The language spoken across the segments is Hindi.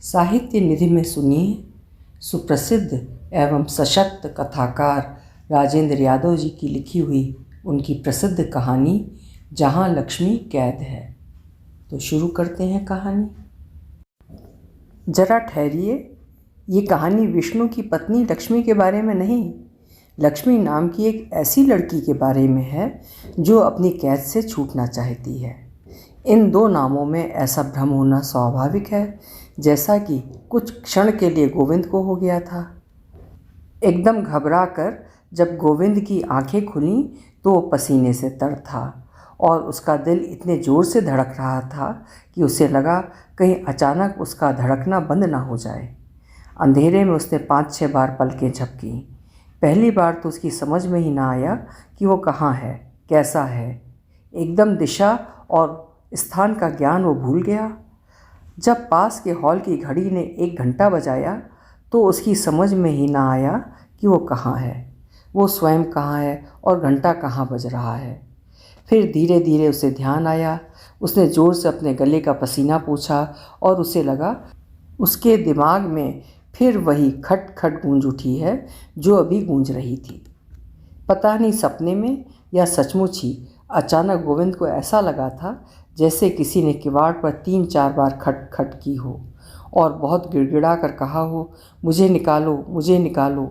साहित्य निधि में सुनिए सुप्रसिद्ध एवं सशक्त कथाकार राजेंद्र यादव जी की लिखी हुई उनकी प्रसिद्ध कहानी जहाँ लक्ष्मी कैद है। तो शुरू करते हैं कहानी। जरा ठहरिए, ये कहानी विष्णु की पत्नी लक्ष्मी के बारे में नहीं, लक्ष्मी नाम की एक ऐसी लड़की के बारे में है जो अपनी कैद से छूटना चाहती है। इन दो नामों में ऐसा भ्रम होना स्वाभाविक है, जैसा कि कुछ क्षण के लिए गोविंद को हो गया था। एकदम घबरा कर जब गोविंद की आंखें खुलीं तो वो पसीने से तर था और उसका दिल इतने ज़ोर से धड़क रहा था कि उसे लगा कहीं अचानक उसका धड़कना बंद ना हो जाए। अंधेरे में उसने 5-6 बार पलकें झपकीं। पहली बार तो उसकी समझ में ही ना आया कि वो कहाँ है, कैसा है। एकदम दिशा और स्थान का ज्ञान वो भूल गया। जब पास के हॉल की घड़ी ने 1 घंटा बजाया तो उसकी समझ में ही ना आया कि वो कहाँ है, वो स्वयं कहाँ है और घंटा कहाँ बज रहा है। फिर धीरे धीरे उसे ध्यान आया। उसने ज़ोर से अपने गले का पसीना पोंछा और उसे लगा उसके दिमाग में फिर वही खट खट गूंज उठी है जो अभी गूंज रही थी। पता नहीं सपने में या सचमुच ही अचानक गोविंद को ऐसा लगा था जैसे किसी ने किवाड़ पर 3-4 बार खट खट की हो और बहुत गिड़गिड़ा कर कहा हो, मुझे निकालो, मुझे निकालो।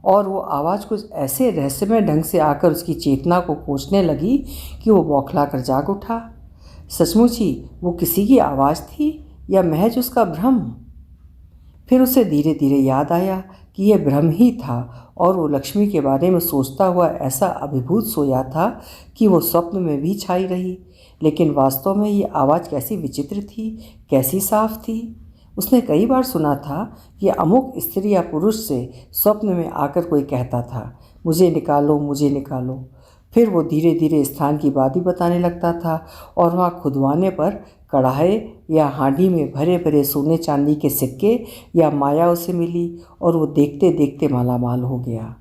और वो आवाज़ कुछ ऐसे रहस्यमय ढंग से आकर उसकी चेतना को कोसने लगी कि वो बौखला कर जाग उठा। सचमुच ही वो किसी की आवाज़ थी या महज उसका भ्रम? फिर उसे धीरे धीरे याद आया कि यह भ्रम ही था और वो लक्ष्मी के बारे में सोचता हुआ ऐसा अभिभूत सोया था कि वो स्वप्न में भी छाई रही। लेकिन वास्तव में ये आवाज़ कैसी विचित्र थी, कैसी साफ थी। उसने कई बार सुना था कि अमुक स्त्री या पुरुष से स्वप्न में आकर कोई कहता था, मुझे निकालो, मुझे निकालो। फिर वो धीरे धीरे स्थान की बात ही बताने लगता था और वहाँ खुदवाने पर कढ़ाई या हांडी में भरे भरे सोने चांदी के सिक्के या माया उसे मिली और वो देखते देखते मालामाल हो गया।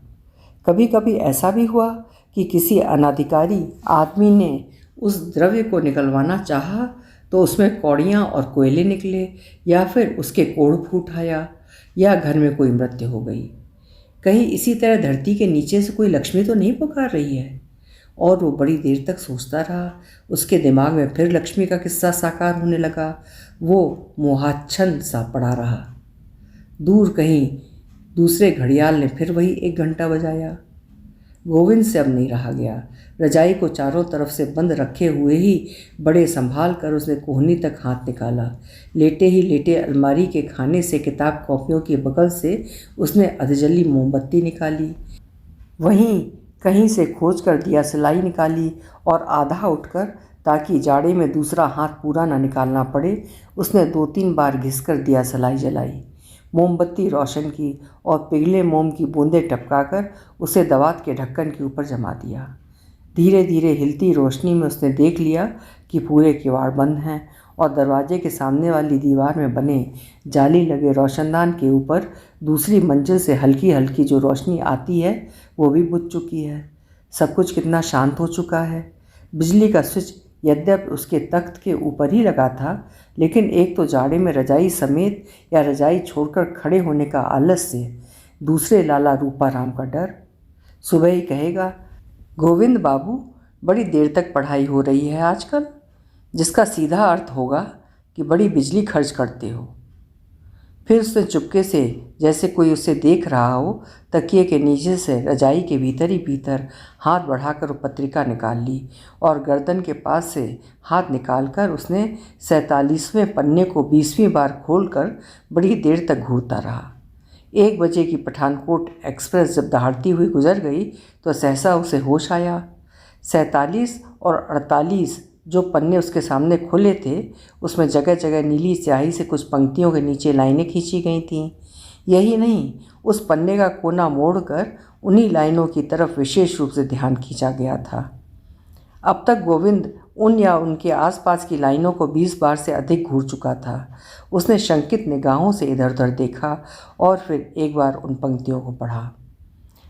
कभी कभी ऐसा भी हुआ कि किसी अनाधिकारी आदमी ने उस द्रव्य को निकलवाना चाहा तो उसमें कौड़ियाँ और कोयले निकले या फिर उसके कोढ़ फूट आया या घर में कोई मृत्यु हो गई। कहीं इसी तरह धरती के नीचे से कोई लक्ष्मी तो नहीं पुकार रही है। और वो बड़ी देर तक सोचता रहा। उसके दिमाग में फिर लक्ष्मी का किस्सा साकार होने लगा। वो मोहाच्छन्न सा पड़ा रहा। दूर कहीं दूसरे घड़ियाल ने फिर वही 1 घंटा बजाया। गोविंद से अब नहीं रहा गया। रजाई को चारों तरफ से बंद रखे हुए ही बड़े संभाल कर उसने कोहनी तक हाथ निकाला। लेटे ही लेटे अलमारी के खाने से किताब कॉपियों के बगल से उसने अधजली मोमबत्ती निकाली। वहीं कहीं से खोज कर दिया सलाई निकाली और आधा उठकर, ताकि जाड़े में दूसरा हाथ पूरा न निकालना पड़े, उसने 2-3 बार घिसकर दिया सलाई जलाई। मोमबत्ती रोशन की और पिघले मोम की बूंदें टपकाकर उसे दवात के ढक्कन के ऊपर जमा दिया। धीरे धीरे हिलती रोशनी में उसने देख लिया कि पूरे किवाड़ बंद हैं और दरवाजे के सामने वाली दीवार में बने जाली लगे रोशनदान के ऊपर दूसरी मंजिल से हल्की हल्की जो रोशनी आती है वो भी बुझ चुकी है। सब कुछ कितना शांत हो चुका है। बिजली का स्विच यद्यपि उसके तख्त के ऊपर ही लगा था, लेकिन एक तो जाड़े में रजाई समेत या रजाई छोड़कर खड़े होने का आलस्य, दूसरे लाला रूपाराम का डर। सुबह ही कहेगा, गोविंद बाबू बड़ी देर तक पढ़ाई हो रही है आजकल, जिसका सीधा अर्थ होगा कि बड़ी बिजली खर्च करते हो। फिर उसने चुपके से, जैसे कोई उसे देख रहा हो, तकिए के नीचे से रजाई के भीतर ही भीतर हाथ बढ़ाकर वो पत्रिका निकाल ली और गर्दन के पास से हाथ निकालकर उसने 47वें पन्ने को 20वीं बार खोलकर बड़ी देर तक घूरता रहा। 1 बजे की पठानकोट एक्सप्रेस जब दहाड़ती हुई गुजर गई तो सहसा उसे होश आया। 47 और 48 जो पन्ने उसके सामने खुले थे, उसमें जगह जगह नीली स्याही से कुछ पंक्तियों के नीचे लाइनें खींची गई थीं। यही नहीं, उस पन्ने का कोना मोड़कर उन्हीं लाइनों की तरफ विशेष रूप से ध्यान खींचा गया था। अब तक गोविंद उन या उनके आसपास की लाइनों को 20 बार से अधिक घूर चुका था। उसने शंकित निगाहों से इधर उधर देखा और फिर एक बार उन पंक्तियों को पढ़ा।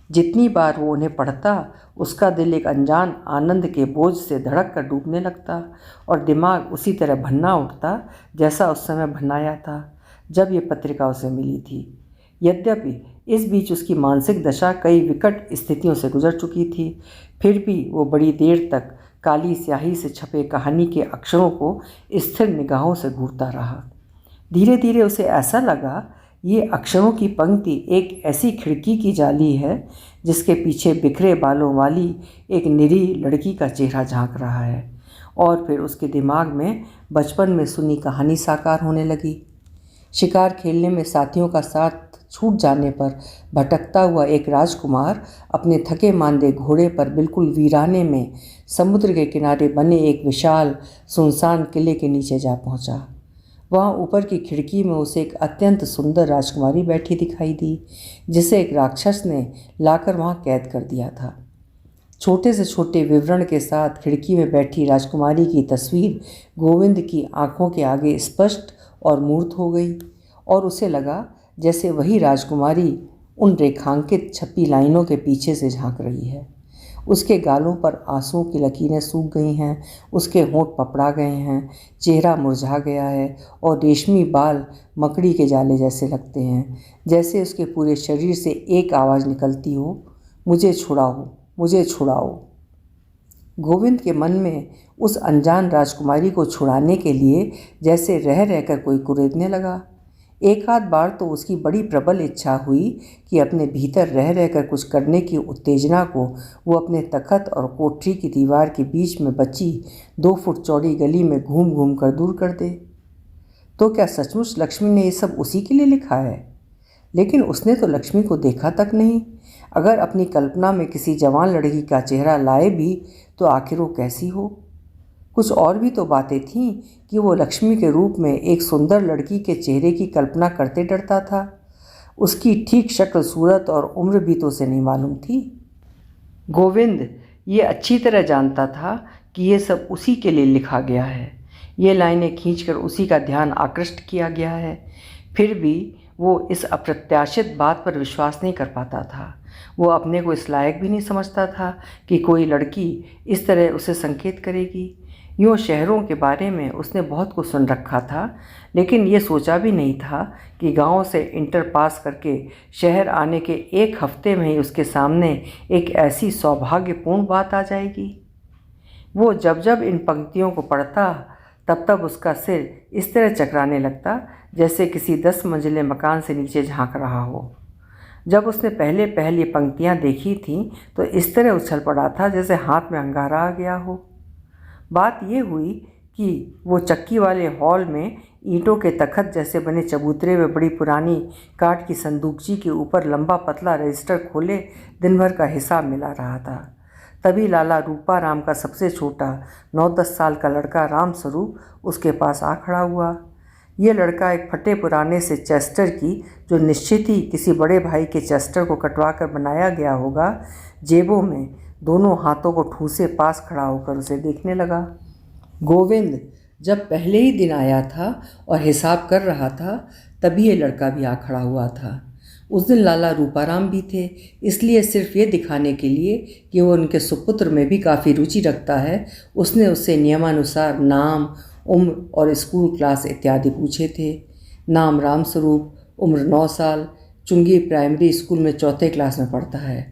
जितनी बार वो उन्हें पढ़ता, उसका दिल एक अनजान आनंद के बोझ से धड़क कर डूबने लगता और दिमाग उसी तरह भन्ना उठता जैसा उस समय भन्नाया था। जब ये पत्रिका उसे मिली थी। यद्यपि इस बीच उसकी मानसिक दशा कई विकट स्थितियों से गुजर चुकी थी, फिर भी वो बड़ी देर तक काली स्याही से छपे कहानी के अक्षरों को स्थिर निगाहों से घूरता रहा। धीरे धीरे उसे ऐसा लगा ये अक्षरों की पंक्ति एक ऐसी खिड़की की जाली है जिसके पीछे बिखरे बालों वाली एक निरीह लड़की का चेहरा झांक रहा है। और फिर उसके दिमाग में बचपन में सुनी कहानी साकार होने लगी। शिकार खेलने में साथियों का साथ छूट जाने पर भटकता हुआ एक राजकुमार अपने थके मांदे घोड़े पर बिल्कुल वीराने में समुद्र के किनारे बने एक विशाल सुनसान किले के नीचे जा पहुंचा। वहाँ ऊपर की खिड़की में उसे एक अत्यंत सुंदर राजकुमारी बैठी दिखाई दी, जिसे एक राक्षस ने लाकर वहाँ कैद कर दिया था। छोटे से छोटे विवरण के साथ खिड़की में बैठी राजकुमारी की तस्वीर गोविंद की आंखों के आगे स्पष्ट और मूर्त हो गई, और उसे लगा जैसे वही राजकुमारी उन रेखांकित छपी लाइनों के पीछे से झांक रही है। उसके गालों पर आंसुओं की लकीरें सूख गई हैं, उसके होंठ पपड़ा गए हैं, चेहरा मुरझा गया है और रेशमी बाल मकड़ी के जाले जैसे लगते हैं। जैसे उसके पूरे शरीर से एक आवाज़ निकलती हो, मुझे छुड़ाओ, मुझे छुड़ाओ। गोविंद के मन में उस अनजान राजकुमारी को छुड़ाने के लिए जैसे रह रहकर कोई कुरेदने लगा। एक आध बार तो उसकी बड़ी प्रबल इच्छा हुई कि अपने भीतर रह रहकर कुछ करने की उत्तेजना को वो अपने तखत और कोठरी की दीवार के बीच में बची 2 फुट चौड़ी गली में घूम घूम कर दूर कर दे। तो क्या सचमुच लक्ष्मी ने ये सब उसी के लिए लिखा है? लेकिन उसने तो लक्ष्मी को देखा तक नहीं। अगर अपनी कल्पना में किसी जवान लड़की का चेहरा लाए भी तो आखिर वो कैसी हो? कुछ और भी तो बातें थीं कि वो लक्ष्मी के रूप में एक सुंदर लड़की के चेहरे की कल्पना करते डरता था। उसकी ठीक शक्ल, सूरत और उम्र भी तो उसे नहीं मालूम थी। गोविंद ये अच्छी तरह जानता था कि ये सब उसी के लिए लिखा गया है, ये लाइनें खींचकर उसी का ध्यान आकृष्ट किया गया है। फिर भी वो इस अप्रत्याशित बात पर विश्वास नहीं कर पाता था। वो अपने को इस लायक भी नहीं समझता था कि कोई लड़की इस तरह उसे संकेत करेगी। यूँ शहरों के बारे में उसने बहुत कुछ सुन रखा था, लेकिन ये सोचा भी नहीं था कि गांव से इंटर पास करके शहर आने के 1 हफ्ते में ही उसके सामने एक ऐसी सौभाग्यपूर्ण बात आ जाएगी। वो जब जब इन पंक्तियों को पढ़ता तब तब उसका सिर इस तरह चकराने लगता जैसे किसी 10 मंजिले मकान से नीचे झांक रहा हो। जब उसने पहले ये पंक्तियाँ देखी थीं तो इस तरह उछल पड़ा था जैसे हाथ में अंगारा आ गया हो। बात यह हुई कि वो चक्की वाले हॉल में ईंटों के तखत जैसे बने चबूतरे में बड़ी पुरानी काठ की संदूकची के ऊपर लंबा पतला रजिस्टर खोले दिन भर का हिसाब मिला रहा था। तभी लाला रूपाराम का सबसे छोटा 9-10 साल का लड़का राम स्वरूप उसके पास आ खड़ा हुआ। ये लड़का एक फटे पुराने से चेस्टर की, जो निश्चित ही किसी बड़े भाई के चेस्टर को कटवा कर बनाया गया होगा, जेबों में दोनों हाथों को ठूसे पास खड़ा होकर उसे देखने लगा। गोविंद जब पहले ही दिन आया था और हिसाब कर रहा था, तभी ये लड़का भी आ खड़ा हुआ था। उस दिन लाला रूपाराम भी थे, इसलिए सिर्फ ये दिखाने के लिए कि वो उनके सुपुत्र में भी काफ़ी रुचि रखता है, उसने उससे नियमानुसार नाम, उम्र और स्कूल क्लास इत्यादि पूछे थे। नाम रामस्वरूप, उम्र 9 साल, चुंगी प्राइमरी स्कूल में 4थे क्लास में पढ़ता है।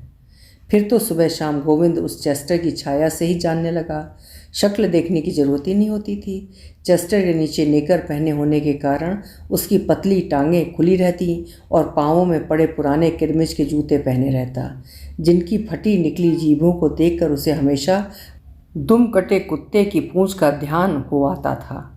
फिर तो सुबह शाम गोविंद उस चेस्टर की छाया से ही जानने लगा। शक्ल देखने की ज़रूरत ही नहीं होती थी। चेस्टर के नीचे नेकर पहने होने के कारण उसकी पतली टांगें खुली रहती और पाँवों में पड़े पुराने किरमिच के जूते पहने रहता, जिनकी फटी निकली जीभों को देखकर उसे हमेशा दुम कटे कुत्ते की पूंछ का ध्यान हो आता था।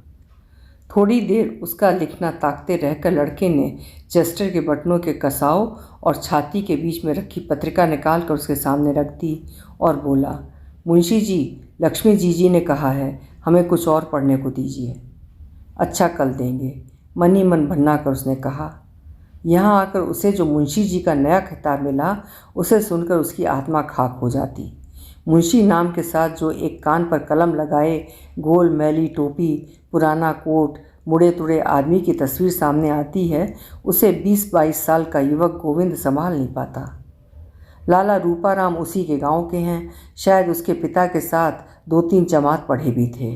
थोड़ी देर उसका लिखना ताकते रहकर लड़के ने चेस्टर के बटनों के कसाव और छाती के बीच में रखी पत्रिका निकाल कर उसके सामने रख दी और बोला, मुंशी जी, लक्ष्मी जी ने कहा है हमें कुछ और पढ़ने को दीजिए। अच्छा, कल देंगे, मन ही मन भन्ना कर उसने कहा। यहाँ आकर उसे जो मुंशी जी का नया खिताब मिला, उसे सुनकर उसकी आत्मा खाक हो जाती। मुंशी नाम के साथ जो एक कान पर कलम लगाए, गोल मैली टोपी, पुराना कोट, मुड़े तुड़े आदमी की तस्वीर सामने आती है, उसे 20-22 साल का युवक गोविंद संभाल नहीं पाता। लाला रूपाराम उसी के गांव के हैं, शायद उसके पिता के साथ 2-3 जमात पढ़े भी थे।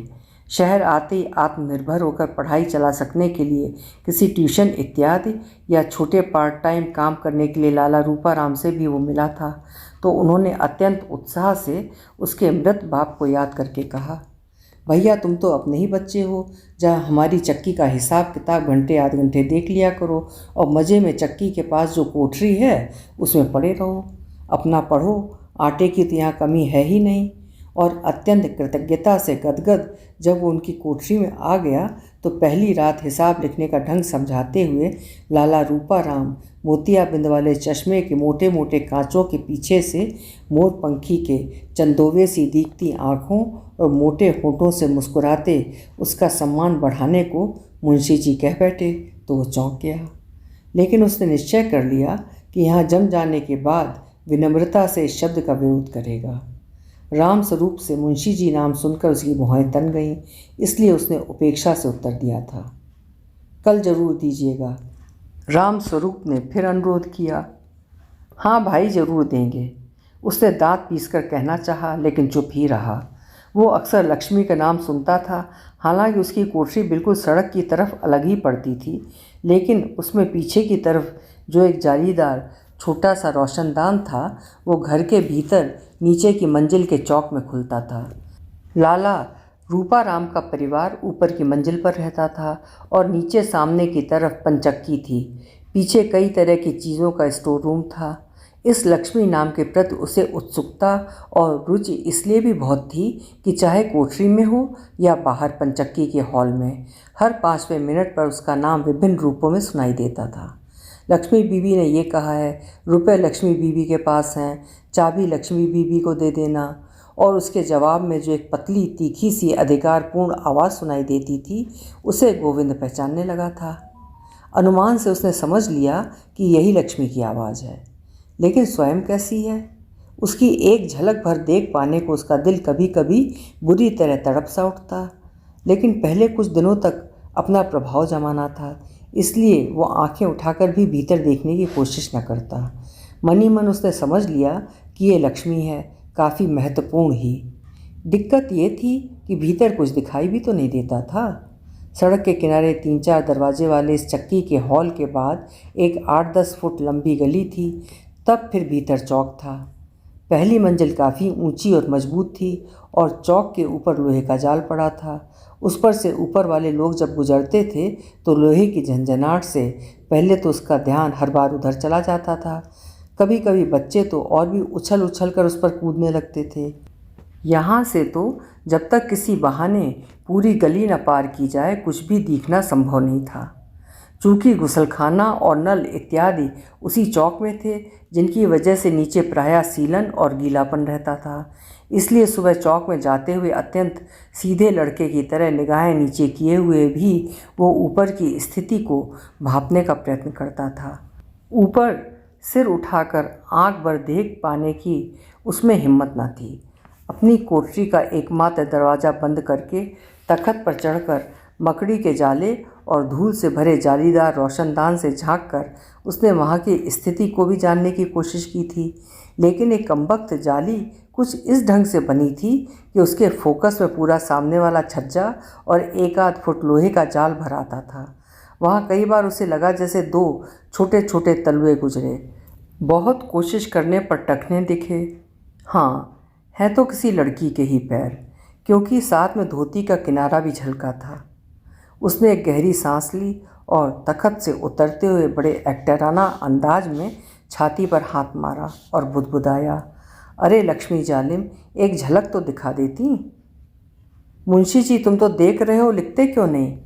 शहर आते ही आत्मनिर्भर होकर पढ़ाई चला सकने के लिए किसी ट्यूशन इत्यादि या छोटे पार्ट टाइम काम करने के लिए लाला रूपाराम से भी वो मिला था, तो उन्होंने अत्यंत उत्साह से उसके मृत बाप को याद करके कहा, भैया तुम तो अपने ही बच्चे हो, जहाँ हमारी चक्की का हिसाब किताब घंटे आध घंटे देख लिया करो और मज़े में चक्की के पास जो कोठरी है उसमें पड़े रहो, अपना पढ़ो, आटे की तो यहाँ कमी है ही नहीं। और अत्यंत कृतज्ञता से गदगद जब वो उनकी कोठरी में आ गया तो पहली रात हिसाब लिखने का ढंग समझाते हुए लाला रूपाराम मोतियाबिंद वाले चश्मे के मोटे मोटे कांचों के पीछे से मोरपंखी के चंदोवे सी दीखती आँखों और मोटे होठों से मुस्कुराते उसका सम्मान बढ़ाने को मुंशी जी कह बैठे तो वो चौंक गया। लेकिन उसने निश्चय कर लिया कि यहाँ जम जाने के बाद विनम्रता से इस शब्द का विरोध करेगा। राम स्वरूप से मुंशी जी नाम सुनकर उसकी भौहें तन गईं, इसलिए उसने उपेक्षा से उत्तर दिया था, कल जरूर दीजिएगा। राम स्वरूप ने फिर अनुरोध किया, हाँ भाई जरूर देंगे। उसने दांत पीसकर कहना चाहा लेकिन चुप ही रहा। वो अक्सर लक्ष्मी का नाम सुनता था, हालांकि उसकी कोठरी बिल्कुल सड़क की तरफ अलग ही पड़ती थी, लेकिन उसमें पीछे की तरफ जो एक जालीदार छोटा सा रोशनदान था वो घर के भीतर नीचे की मंजिल के चौक में खुलता था। लाला रूपाराम का परिवार ऊपर की मंजिल पर रहता था और नीचे सामने की तरफ पंचक्की थी। पीछे कई तरह की चीज़ों का स्टोर रूम था। इस लक्ष्मी नाम के प्रति उसे उत्सुकता और रुचि इसलिए भी बहुत थी कि चाहे कोठरी में हो या बाहर पंचक्की के हॉल में, हर 5वें मिनट पर उसका नाम विभिन्न रूपों में सुनाई देता था। लक्ष्मी बीबी ने ये कहा है, रुपए लक्ष्मी बीबी के पास हैं, चाबी लक्ष्मी बीबी को दे देना। और उसके जवाब में जो एक पतली तीखी सी अधिकारपूर्ण आवाज़ सुनाई देती थी उसे गोविंद पहचानने लगा था। अनुमान से उसने समझ लिया कि यही लक्ष्मी की आवाज़ है, लेकिन स्वयं कैसी है उसकी एक झलक भर देख पाने को उसका दिल कभी कभी बुरी तरह तड़प सा उठता। लेकिन पहले कुछ दिनों तक अपना प्रभाव जमाना था, इसलिए वो आंखें उठाकर भी भीतर देखने की कोशिश न करता। मन ही मन उसने समझ लिया कि ये लक्ष्मी है, काफ़ी महत्वपूर्ण ही। दिक्कत ये थी कि भीतर कुछ दिखाई भी तो नहीं देता था। सड़क के किनारे 3-4 दरवाजे वाले इस चक्की के हॉल के बाद एक 8-10 फुट लंबी गली थी, तब फिर भीतर चौक था। पहली मंजिल काफ़ी ऊंची और मजबूत थी और चौक के ऊपर लोहे का जाल पड़ा था। उस पर से ऊपर वाले लोग जब गुजरते थे तो लोहे की झंझनाहट से पहले तो उसका ध्यान हर बार उधर चला जाता था। कभी कभी बच्चे तो और भी उछल उछल कर उस पर कूदने लगते थे। यहाँ से तो जब तक किसी बहाने पूरी गली न पार की जाए कुछ भी दिखना संभव नहीं था। चूँकि गुसलखाना और नल इत्यादि उसी चौक में थे, जिनकी वजह से नीचे प्रायः सीलन और गीलापन रहता था, इसलिए सुबह चौक में जाते हुए अत्यंत सीधे लड़के की तरह निगाहें नीचे किए हुए भी वो ऊपर की स्थिति को भांपने का प्रयत्न करता था। ऊपर सिर उठाकर आंख भर देख पाने की उसमें हिम्मत न थी। अपनी कोठरी का एकमात्र दरवाज़ा बंद करके तखत पर चढ़कर मकड़ी के जाले और धूल से भरे जालीदार रोशनदान से झांककर उसने वहाँ की स्थिति को भी जानने की कोशिश की थी, लेकिन एक कमबख्त जाली कुछ इस ढंग से बनी थी कि उसके फोकस में पूरा सामने वाला छज्जा और 1-8 फुट लोहे का जाल भर आता था। वहाँ कई बार उसे लगा जैसे 2 छोटे छोटे तलवे गुजरे। बहुत कोशिश करने पर टखने दिखे। हाँ, है तो किसी लड़की के ही पैर, क्योंकि साथ में धोती का किनारा भी झलका था। उसने एक गहरी सांस ली और तखत से उतरते हुए बड़े एक्टराना अंदाज में छाती पर हाथ मारा और बुदबुदाया, अरे लक्ष्मी जालिम, एक झलक तो दिखा देती। मुंशी जी तुम तो देख रहे हो, लिखते क्यों नहीं?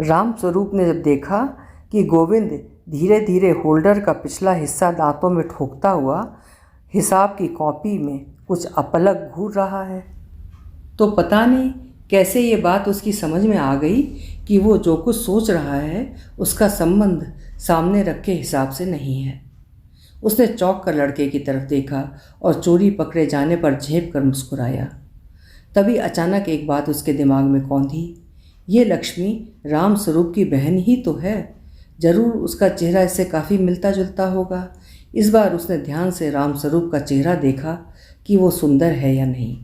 राम स्वरूप ने जब देखा कि गोविंद धीरे धीरे होल्डर का पिछला हिस्सा दांतों में ठोकता हुआ हिसाब की कॉपी में कुछ अपलक घूर रहा है, तो पता नहीं कैसे ये बात उसकी समझ में आ गई कि वो जो कुछ सोच रहा है उसका संबंध सामने रखे हिसाब से नहीं है। उसने चौंक कर लड़के की तरफ देखा और चोरी पकड़े जाने पर झेप कर मुस्कुराया। तभी अचानक एक बात उसके दिमाग में कौंधी, ये लक्ष्मी राम स्वरूप की बहन ही तो है, जरूर उसका चेहरा इससे काफ़ी मिलता जुलता होगा। इस बार उसने ध्यान से राम स्वरूप का चेहरा देखा कि वो सुंदर है या नहीं,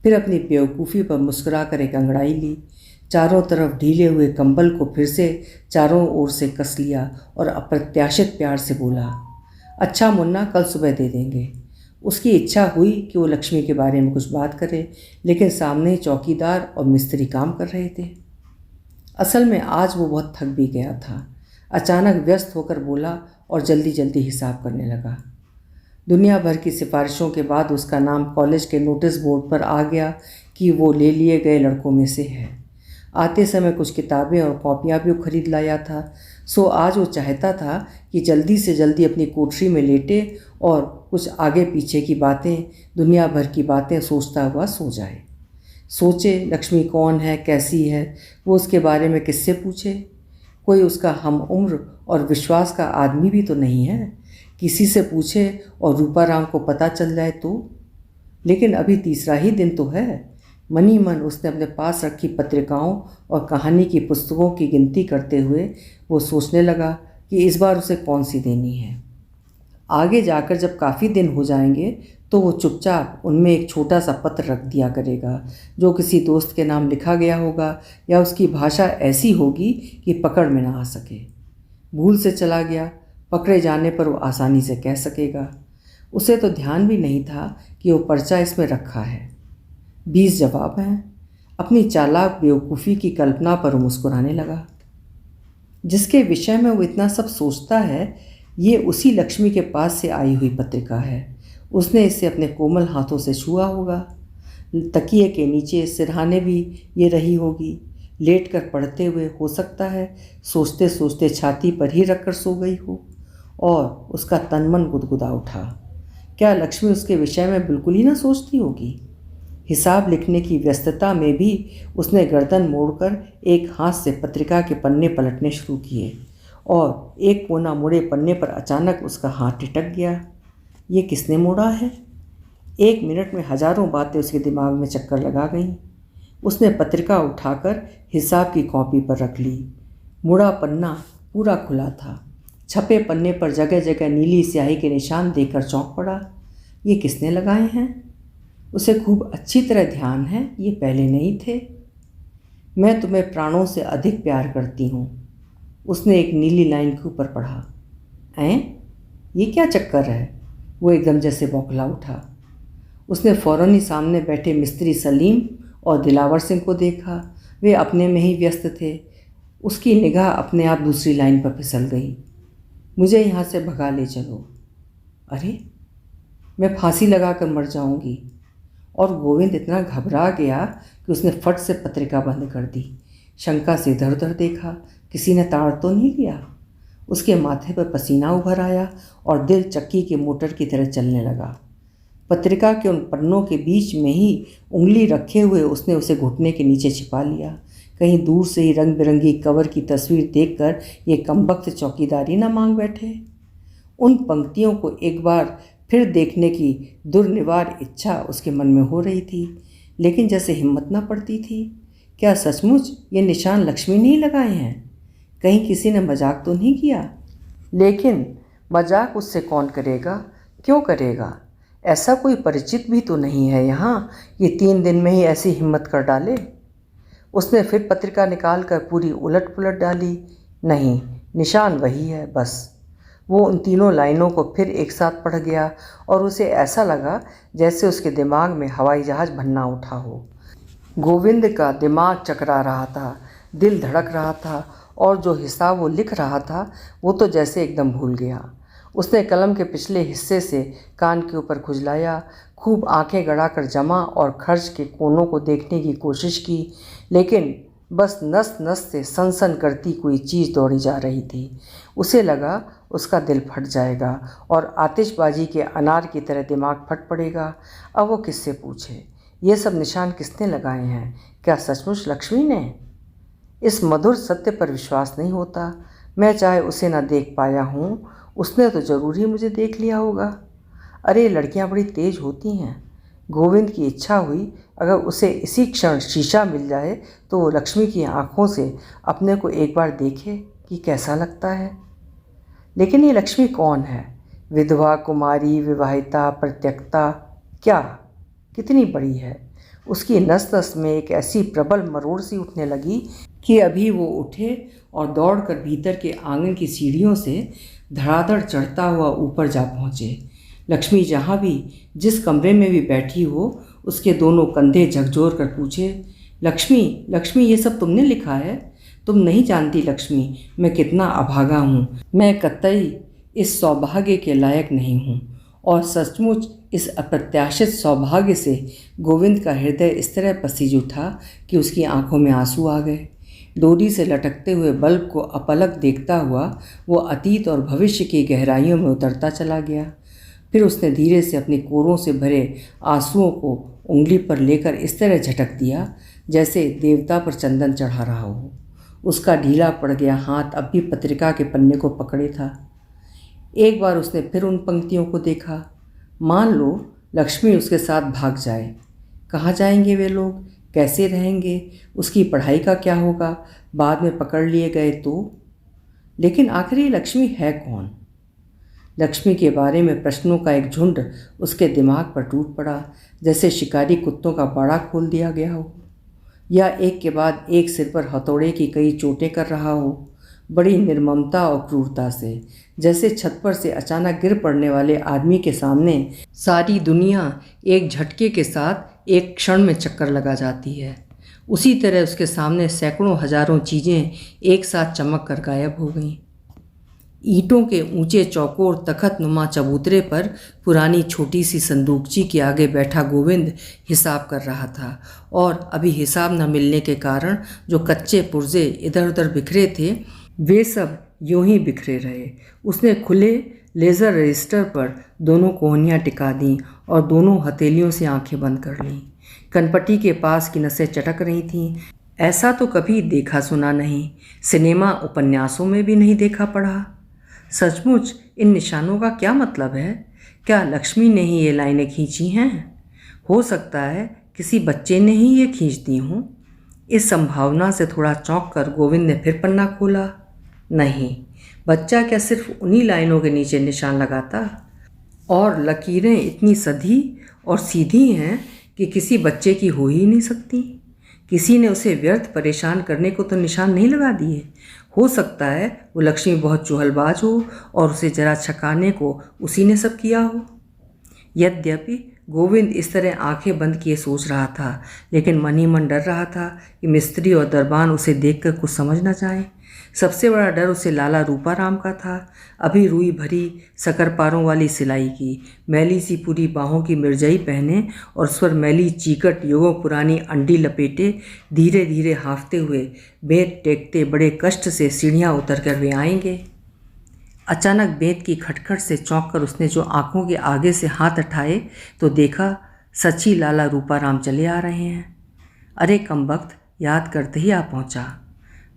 फिर अपनी बेवकूफ़ी पर मुस्कुरा कर एक अंगड़ाई ली। चारों तरफ ढीले हुए कंबल को फिर से चारों ओर से कस लिया और अप्रत्याशित प्यार से बोला, अच्छा मुन्ना, कल सुबह दे देंगे। उसकी इच्छा हुई कि वो लक्ष्मी के बारे में कुछ बात करे, लेकिन सामने चौकीदार और मिस्त्री काम कर रहे थे। असल में आज वो बहुत थक भी गया था। अचानक व्यस्त होकर बोला और जल्दी जल्दी हिसाब करने लगा। दुनिया भर की सिफारिशों के बाद उसका नाम कॉलेज के नोटिस बोर्ड पर आ गया कि वो ले लिए गए लड़कों में से है। आते समय कुछ किताबें और कॉपियाँ भी खरीद लाया था। सो आज वो चाहता था कि जल्दी से जल्दी अपनी कोठरी में लेटे और कुछ आगे पीछे की बातें, दुनिया भर की बातें सोचता हुआ सो जाए। सोचे लक्ष्मी कौन है, कैसी है, वो उसके बारे में किससे पूछे। कोई उसका हम उम्र और विश्वास का आदमी भी तो नहीं है। किसी से पूछे और रूपाराम को पता चल जाए तो। लेकिन अभी तीसरा ही दिन तो है। मन ही मन उसने अपने पास रखी पत्रिकाओं और कहानी की पुस्तकों की गिनती करते हुए वो सोचने लगा कि इस बार उसे कौन सी देनी है। आगे जाकर जब काफ़ी दिन हो जाएंगे तो वो चुपचाप उनमें एक छोटा सा पत्र रख दिया करेगा, जो किसी दोस्त के नाम लिखा गया होगा या उसकी भाषा ऐसी होगी कि पकड़ में ना आ सके। भूल से चला गया, पकड़े जाने पर वो आसानी से कह सकेगा। उसे तो ध्यान भी नहीं था कि वो पर्चा इसमें रखा है। 20 जवाब हैं। अपनी चालाक बेवकूफ़ी की कल्पना पर वो मुस्कुराने लगा। जिसके विषय में वो इतना सब सोचता है, ये उसी लक्ष्मी के पास से आई हुई पत्रिका है। उसने इसे अपने कोमल हाथों से छुआ होगा। तकिए के नीचे सिरहाने भी ये रही होगी। लेट कर पढ़ते हुए हो सकता है सोचते सोचते छाती पर ही रखकर सो गई हो और उसका तन मन गुदगुदा उठा। क्या लक्ष्मी उसके विषय में बिल्कुल ही ना सोचती होगी? हिसाब लिखने की व्यस्तता में भी उसने गर्दन मोड़कर एक हाथ से पत्रिका के पन्ने पलटने शुरू किए और एक कोना मुड़े पन्ने पर अचानक उसका हाथ टिटक गया। ये किसने मोड़ा है? 1 मिनट में हजारों बातें उसके दिमाग में चक्कर लगा गईं। उसने पत्रिका उठाकर हिसाब की कॉपी पर रख ली। मुड़ा पन्ना पूरा खुला था। छपे पन्ने पर जगह जगह नीली स्याही के निशान देखकर चौंक पड़ा। ये किसने लगाए हैं? उसे खूब अच्छी तरह ध्यान है, ये पहले नहीं थे। मैं तुम्हें प्राणों से अधिक प्यार करती हूँ, उसने एक नीली लाइन के ऊपर पढ़ा। ऐं, ये क्या चक्कर है? वो एकदम जैसे बौखला उठा। उसने फ़ौरन ही सामने बैठे मिस्त्री सलीम और दिलावर सिंह को देखा। वे अपने में ही व्यस्त थे। उसकी निगाह अपने आप दूसरी लाइन पर फिसल गई। मुझे यहाँ से भगा ले चलो। अरे, मैं फांसी लगाकर मर जाऊँगी। और गोविंद इतना घबरा गया कि उसने फट से पत्रिका बंद कर दी। शंका से इधर उधर देखा, किसी ने ताड़ तो नहीं लिया। उसके माथे पर पसीना उभर आया और दिल चक्की के मोटर की तरह चलने लगा। पत्रिका के उन पन्नों के बीच में ही उंगली रखे हुए उसने उसे घुटने के नीचे छिपा लिया। कहीं दूर से ही रंग बिरंगी कवर की तस्वीर देखकर ये कमबख्त चौकीदारी न मांग बैठे। उन पंक्तियों को एक बार फिर देखने की दुर्निवार इच्छा उसके मन में हो रही थी, लेकिन जैसे हिम्मत न पड़ती थी। क्या सचमुच ये निशान लक्ष्मी ने ही लगाए हैं? कहीं किसी ने मजाक तो नहीं किया? लेकिन मजाक उससे कौन करेगा, क्यों करेगा? ऐसा कोई परिचित भी तो नहीं है यहाँ कि 3 दिन में ही ऐसी हिम्मत कर डाले। उसने फिर पत्रिका निकाल कर पूरी उलट पुलट डाली। नहीं, निशान वही है बस। वो उन तीनों लाइनों को फिर एक साथ पढ़ गया और उसे ऐसा लगा जैसे उसके दिमाग में हवाई जहाज़ भन्ना उठा हो। गोविंद का दिमाग चकरा रहा था, दिल धड़क रहा था और जो हिसाब वो लिख रहा था वो तो जैसे एकदम भूल गया। उसने कलम के पिछले हिस्से से कान के ऊपर खुजलाया, खूब आंखें गड़ाकर जमा और खर्च के कोनों को देखने की कोशिश की, लेकिन बस नस नस से सनसन करती कोई चीज़ दौड़ी जा रही थी। उसे लगा उसका दिल फट जाएगा और आतिशबाजी के अनार की तरह दिमाग फट पड़ेगा। अब वो किससे पूछे? ये सब निशान किसने लगाए हैं? क्या सचमुच लक्ष्मी ने? इस मधुर सत्य पर विश्वास नहीं होता। मैं चाहे उसे न देख पाया हूँ, उसने तो ज़रूर ही मुझे देख लिया होगा। अरे, लड़कियाँ बड़ी तेज होती हैं। गोविंद की इच्छा हुई अगर उसे इसी क्षण शीशा मिल जाए तो वो लक्ष्मी की आँखों से अपने को एक बार देखे कि कैसा लगता है। लेकिन ये लक्ष्मी कौन है? विधवा, कुमारी, विवाहिता, परित्यक्ता, क्या? कितनी बड़ी है? उसकी नस नस में एक ऐसी प्रबल मरोड़ सी उठने लगी कि अभी वो उठे और दौड़कर भीतर के आंगन की सीढ़ियों से धड़ाधड़ चढ़ता हुआ ऊपर जा पहुँचे। लक्ष्मी जहाँ भी जिस कमरे में भी बैठी हो उसके दोनों कंधे झकझोर कर पूछे, लक्ष्मी लक्ष्मी, ये सब तुमने लिखा है? तुम नहीं जानती लक्ष्मी, मैं कितना अभागा हूँ। मैं कतई इस सौभाग्य के लायक नहीं हूँ। और सचमुच इस अप्रत्याशित सौभाग्य से गोविंद का हृदय इस तरह पसीज उठा कि उसकी आंखों में आंसू आ गए। डोरी से लटकते हुए बल्ब को अपलक देखता हुआ वो अतीत और भविष्य की गहराइयों में उतरता चला गया। फिर उसने धीरे से अपने कोरों से भरे आंसुओं को उंगली पर लेकर इस तरह झटक दिया जैसे देवता पर चंदन चढ़ा रहा हो। उसका ढीला पड़ गया हाथ अब भी पत्रिका के पन्ने को पकड़े था। एक बार उसने फिर उन पंक्तियों को देखा। मान लो लक्ष्मी उसके साथ भाग जाए, कहाँ जाएंगे वे लोग, कैसे रहेंगे, उसकी पढ़ाई का क्या होगा, बाद में पकड़ लिए गए तो? लेकिन आखिर ये लक्ष्मी है कौन? लक्ष्मी के बारे में प्रश्नों का एक झुंड उसके दिमाग पर टूट पड़ा, जैसे शिकारी कुत्तों का बाड़ा खोल दिया गया हो, या एक के बाद एक सिर पर हथौड़े की कई चोटें कर रहा हो, बड़ी निर्ममता और क्रूरता से, जैसे छत पर से अचानक गिर पड़ने वाले आदमी के सामने सारी दुनिया एक झटके के साथ एक क्षण में चक्कर लगा जाती है। उसी तरह उसके सामने सैकड़ों हजारों चीज़ें एक साथ चमक कर गायब हो गईं। ईंटों के ऊंचे चौकोर तखत नुमा चबूतरे पर पुरानी छोटी सी संदूकची के आगे बैठा गोविंद हिसाब कर रहा था, और अभी हिसाब न मिलने के कारण जो कच्चे पुर्जे इधर उधर बिखरे थे वे सब यूं ही बिखरे रहे। उसने खुले लेज़र रजिस्टर पर दोनों कोहनियाँ टिका दीं और दोनों हथेलियों से आंखें बंद कर लीं। कनपटी के पास की नसें चटक रही थीं। ऐसा तो कभी देखा सुना नहीं, सिनेमा उपन्यासों में भी नहीं देखा पढ़ा। सचमुच इन निशानों का क्या मतलब है? क्या लक्ष्मी ने ही ये लाइनें खींची हैं? हो सकता है किसी बच्चे ने ही ये खींच दी हों। इस संभावना से थोड़ा चौंक कर गोविंद ने फिर पन्ना खोला। नहीं, बच्चा क्या सिर्फ उन्हीं लाइनों के नीचे निशान लगाता? और लकीरें इतनी सधी और सीधी हैं कि किसी बच्चे की हो ही नहीं सकती। किसी ने उसे व्यर्थ परेशान करने को तो निशान नहीं लगा दिए। हो सकता है वो लक्ष्मी बहुत चुहलबाज हो और उसे जरा छकाने को उसी ने सब किया हो। यद्यपि गोविंद इस तरह आंखें बंद किए सोच रहा था, लेकिन मन ही मन डर रहा था कि मिस्त्री और दरबान उसे देखकर कुछ समझ न जाएं। सबसे बड़ा डर उसे लाला रूपाराम का था। अभी रुई भरी सकरपारों वाली सिलाई की, मैली सी पूरी बाहों की मिर्जई पहने और उस पर मैली चीकट युगों पुरानी अंडी लपेटे धीरे धीरे हाँफते हुए बेंत टेकते बड़े कष्ट से सीढ़ियाँ उतर कर वे आएंगे। अचानक बेंत की खटखट से चौंक कर उसने जो आंखों के आगे से हाथ उठाए तो देखा सच्ची लाला रूपाराम चले आ रहे हैं। अरे कमबख्त, याद करते ही आ पहुँचा।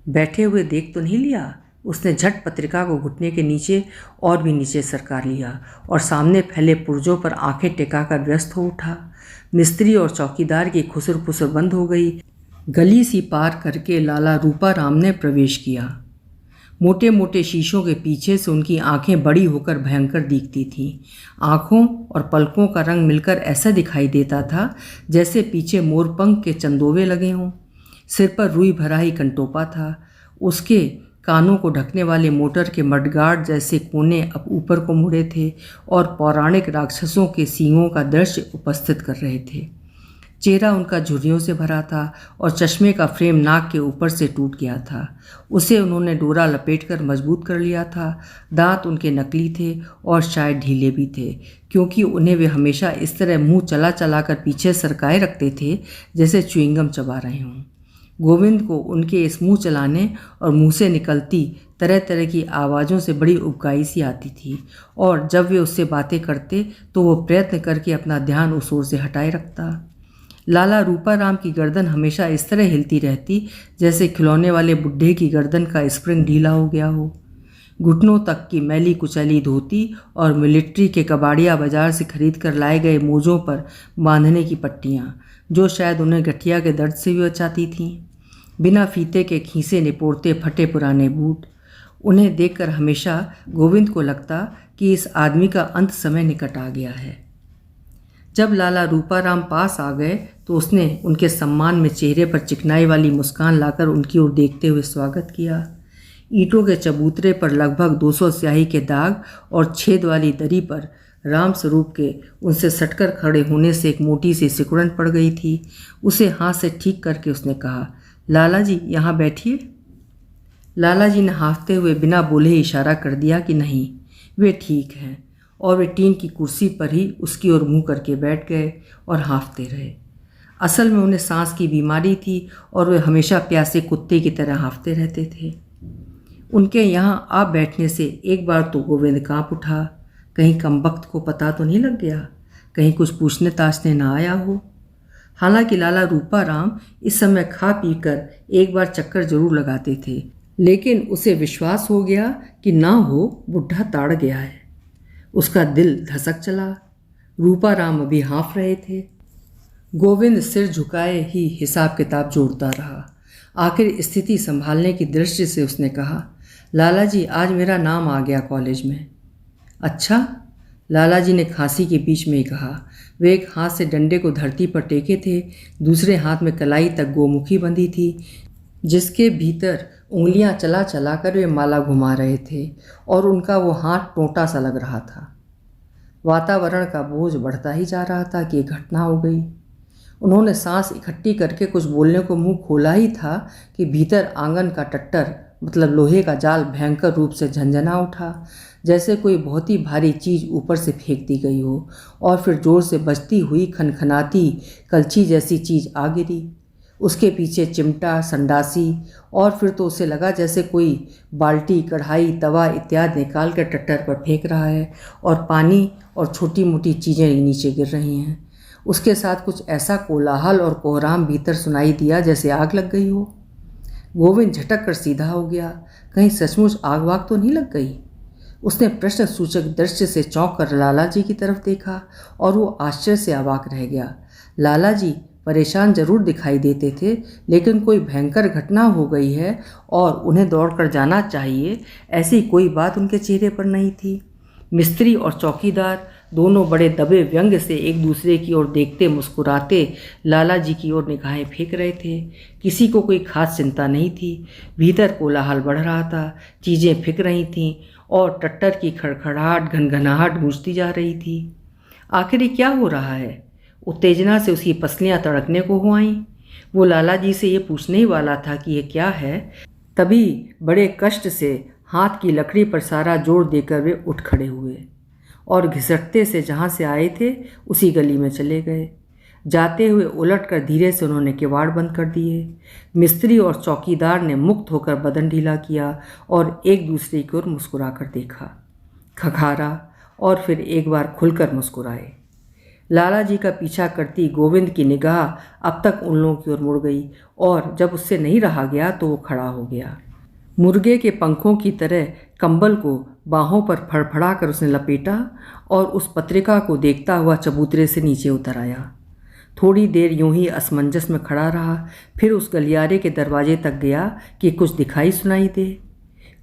बैठे हुए देख तो नहीं लिया? उसने झट पत्रिका को घुटने के नीचे और भी नीचे सरका लिया और सामने फैले पुर्जों पर आंखें टिकाकर व्यस्त हो उठा। मिस्त्री और चौकीदार की खुसर फुसर बंद हो गई। गली सी पार करके लाला रूपाराम ने प्रवेश किया। मोटे मोटे शीशों के पीछे से उनकी आंखें बड़ी होकर भयंकर दिखती थीं। आंखों और पलकों का रंग मिलकर ऐसा दिखाई देता था जैसे पीछे मोरपंख के चंदोवे लगे हों। सिर पर रुई भरा ही कंटोपा था। उसके कानों को ढकने वाले मोटर के मडगार्ड जैसे कोने अब ऊपर को मुड़े थे और पौराणिक राक्षसों के सींगों का दृश्य उपस्थित कर रहे थे। चेहरा उनका झुर्रियों से भरा था और चश्मे का फ्रेम नाक के ऊपर से टूट गया था। उसे उन्होंने डोरा लपेटकर मजबूत कर लिया था। दांत उनके नकली थे और शायद ढीले भी थे, क्योंकि उन्हें वे हमेशा इस तरह मुंह चला चला कर पीछे सरकाए रखते थे जैसे च्युइंगम चबा रहे हों। गोविंद को उनके इस मुंह चलाने और मुंह से निकलती तरह तरह की आवाज़ों से बड़ी उबकाई सी आती थी, और जब वे उससे बातें करते तो वो प्रयत्न करके अपना ध्यान उस ओर से हटाए रखता। लाला रूपाराम की गर्दन हमेशा इस तरह हिलती रहती जैसे खिलौने वाले बुढ़े की गर्दन का स्प्रिंग ढीला हो गया हो। घुटनों तक की मैली कुचैली धोती और मिलिट्री के कबाड़िया बाजार से खरीद कर लाए गए मोजों पर बांधने की पट्टियाँ, जो शायद उन्हें गठिया के दर्द से भी बचाती थीं। बिना फीते के खीसे निपोड़ते फटे पुराने बूट। उन्हें देखकर हमेशा गोविंद को लगता कि इस आदमी का अंत समय निकट आ गया है। जब लाला रूपाराम पास आ गए तो उसने उनके सम्मान में चेहरे पर चिकनाई वाली मुस्कान लाकर उनकी ओर देखते हुए स्वागत किया। ईंटों के चबूतरे पर लगभग 200 स्याही के दाग और छेद वाली दरी पर राम स्वरूप के उनसे सटकर खड़े होने से एक मोटी सी सिकुड़न पड़ गई थी। उसे हाथ से ठीक करके उसने कहा, लाला जी यहाँ बैठिए। लाला जी ने हाँफते हुए बिना बोले ही इशारा कर दिया कि नहीं, वे ठीक हैं, और वे टीन की कुर्सी पर ही उसकी ओर मुंह करके बैठ गए और हाँफते रहे। असल में उन्हें सांस की बीमारी थी और वे हमेशा प्यासे कुत्ते की तरह हाँफते रहते थे। उनके यहाँ आप बैठने से एक बार तो गोविंद काँप उठा। कहीं कमबख्त को पता तो नहीं लग गया, कहीं कुछ पूछने ताछने ना आया हो। हालांकि लाला रूपाराम इस समय खा पी कर एक बार चक्कर जरूर लगाते थे, लेकिन उसे विश्वास हो गया कि ना हो बुढ़ा ताड़ गया है। उसका दिल धसक चला। रूपाराम अभी हाँफ रहे थे। गोविंद सिर झुकाए ही हिसाब किताब जोड़ता रहा। आखिर स्थिति संभालने की दृष्टि से उसने कहा, लाला जी आज मेरा नाम आ गया कॉलेज में। अच्छा, लाला जी ने खांसी के बीच में ही कहा। वे एक हाथ से डंडे को धरती पर टेके थे, दूसरे हाथ में कलाई तक गोमुखी बंधी थी, जिसके भीतर उंगलियां चला चला कर वे माला घुमा रहे थे और उनका वो हाथ टोंटा सा लग रहा था। वातावरण का बोझ बढ़ता ही जा रहा था कि एक घटना हो गई। उन्होंने सांस इकट्ठी करके कुछ बोलने को मुंह खोला ही था कि भीतर आंगन का टट्टर मतलब लोहे का जाल भयंकर रूप से झंझना उठा, जैसे कोई बहुत ही भारी चीज़ ऊपर से फेंक दी गई हो, और फिर जोर से बजती हुई खनखनाती कलछी जैसी चीज़ आ गिरी। उसके पीछे चिमटा, संडासी, और फिर तो उसे लगा जैसे कोई बाल्टी, कढ़ाई, तवा इत्यादि निकाल कर टट्टर पर फेंक रहा है और पानी और छोटी मोटी चीज़ें नीचे गिर रही हैं। उसके साथ कुछ ऐसा कोलाहल और कोहराम भीतर सुनाई दिया जैसे आग लग गई हो। गोविंद झटक कर सीधा हो गया। कहीं सचमुच आग वाग तो नहीं लग गई? उसने प्रश्न सूचक दृष्टि से चौंक कर लाला जी की तरफ देखा और वो आश्चर्य से अवाक रह गया। लाला जी परेशान जरूर दिखाई देते थे, लेकिन कोई भयंकर घटना हो गई है और उन्हें दौड़कर जाना चाहिए, ऐसी कोई बात उनके चेहरे पर नहीं थी। मिस्त्री और चौकीदार दोनों बड़े दबे व्यंग से एक दूसरे की ओर देखते मुस्कुराते लाला जी की ओर निगाहें फेंक रहे थे। किसी को कोई खास चिंता नहीं थी। भीतर कोलाहल बढ़ रहा था, चीज़ें फेंक रही थीं और टट्टर की खड़खड़ाहट, घनघनाहट गूंजती जा रही थी। आखिर ये क्या हो रहा है? उत्तेजना से उसकी पसलियां तड़कने को हो आईं। वो लाला जी से ये पूछने ही वाला था कि ये क्या है, तभी बड़े कष्ट से हाथ की लकड़ी पर सारा जोर देकर वे उठ खड़े हुए और घिसटते से जहाँ से आए थे उसी गली में चले गए। जाते हुए उलटकर धीरे से उन्होंने किवाड़ बंद कर दिए। मिस्त्री और चौकीदार ने मुक्त होकर बदन ढीला किया और एक दूसरे की ओर मुस्कुरा कर देखा, खखारा और फिर एक बार खुलकर मुस्कुराए। लाला जी का पीछा करती गोविंद की निगाह अब तक उन लोगों की ओर मुड़ गई और जब उससे नहीं रहा गया तो वो खड़ा हो गया। मुर्गे के पंखों की तरह कंबल को बाहों पर फड़फड़ा कर उसने लपेटा और उस पत्रिका को देखता हुआ चबूतरे से नीचे उतर आया। थोड़ी देर यूं ही असमंजस में खड़ा रहा, फिर उस गलियारे के दरवाजे तक गया कि कुछ दिखाई सुनाई दे।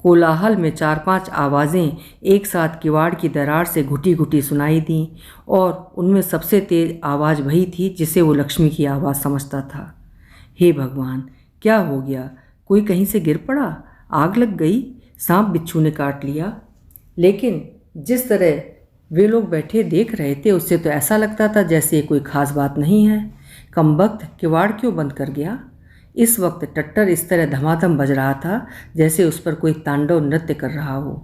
कोलाहल में 4-5 आवाज़ें एक साथ किवाड़ की दरार से घुटी घुटी सुनाई दीं और उनमें सबसे तेज आवाज़ वही थी जिसे वो लक्ष्मी की आवाज़ समझता था। हे भगवान, क्या हो गया? कोई कहीं से गिर पड़ा? आग लग गई? सांप बिच्छू ने काट लिया? लेकिन जिस तरह वे लोग बैठे देख रहे थे उससे तो ऐसा लगता था जैसे कोई खास बात नहीं है। कमबख्त किवाड़ क्यों बंद कर गया? इस वक्त टट्टर इस तरह धमाधम बज रहा था जैसे उस पर कोई तांडव नृत्य कर रहा हो।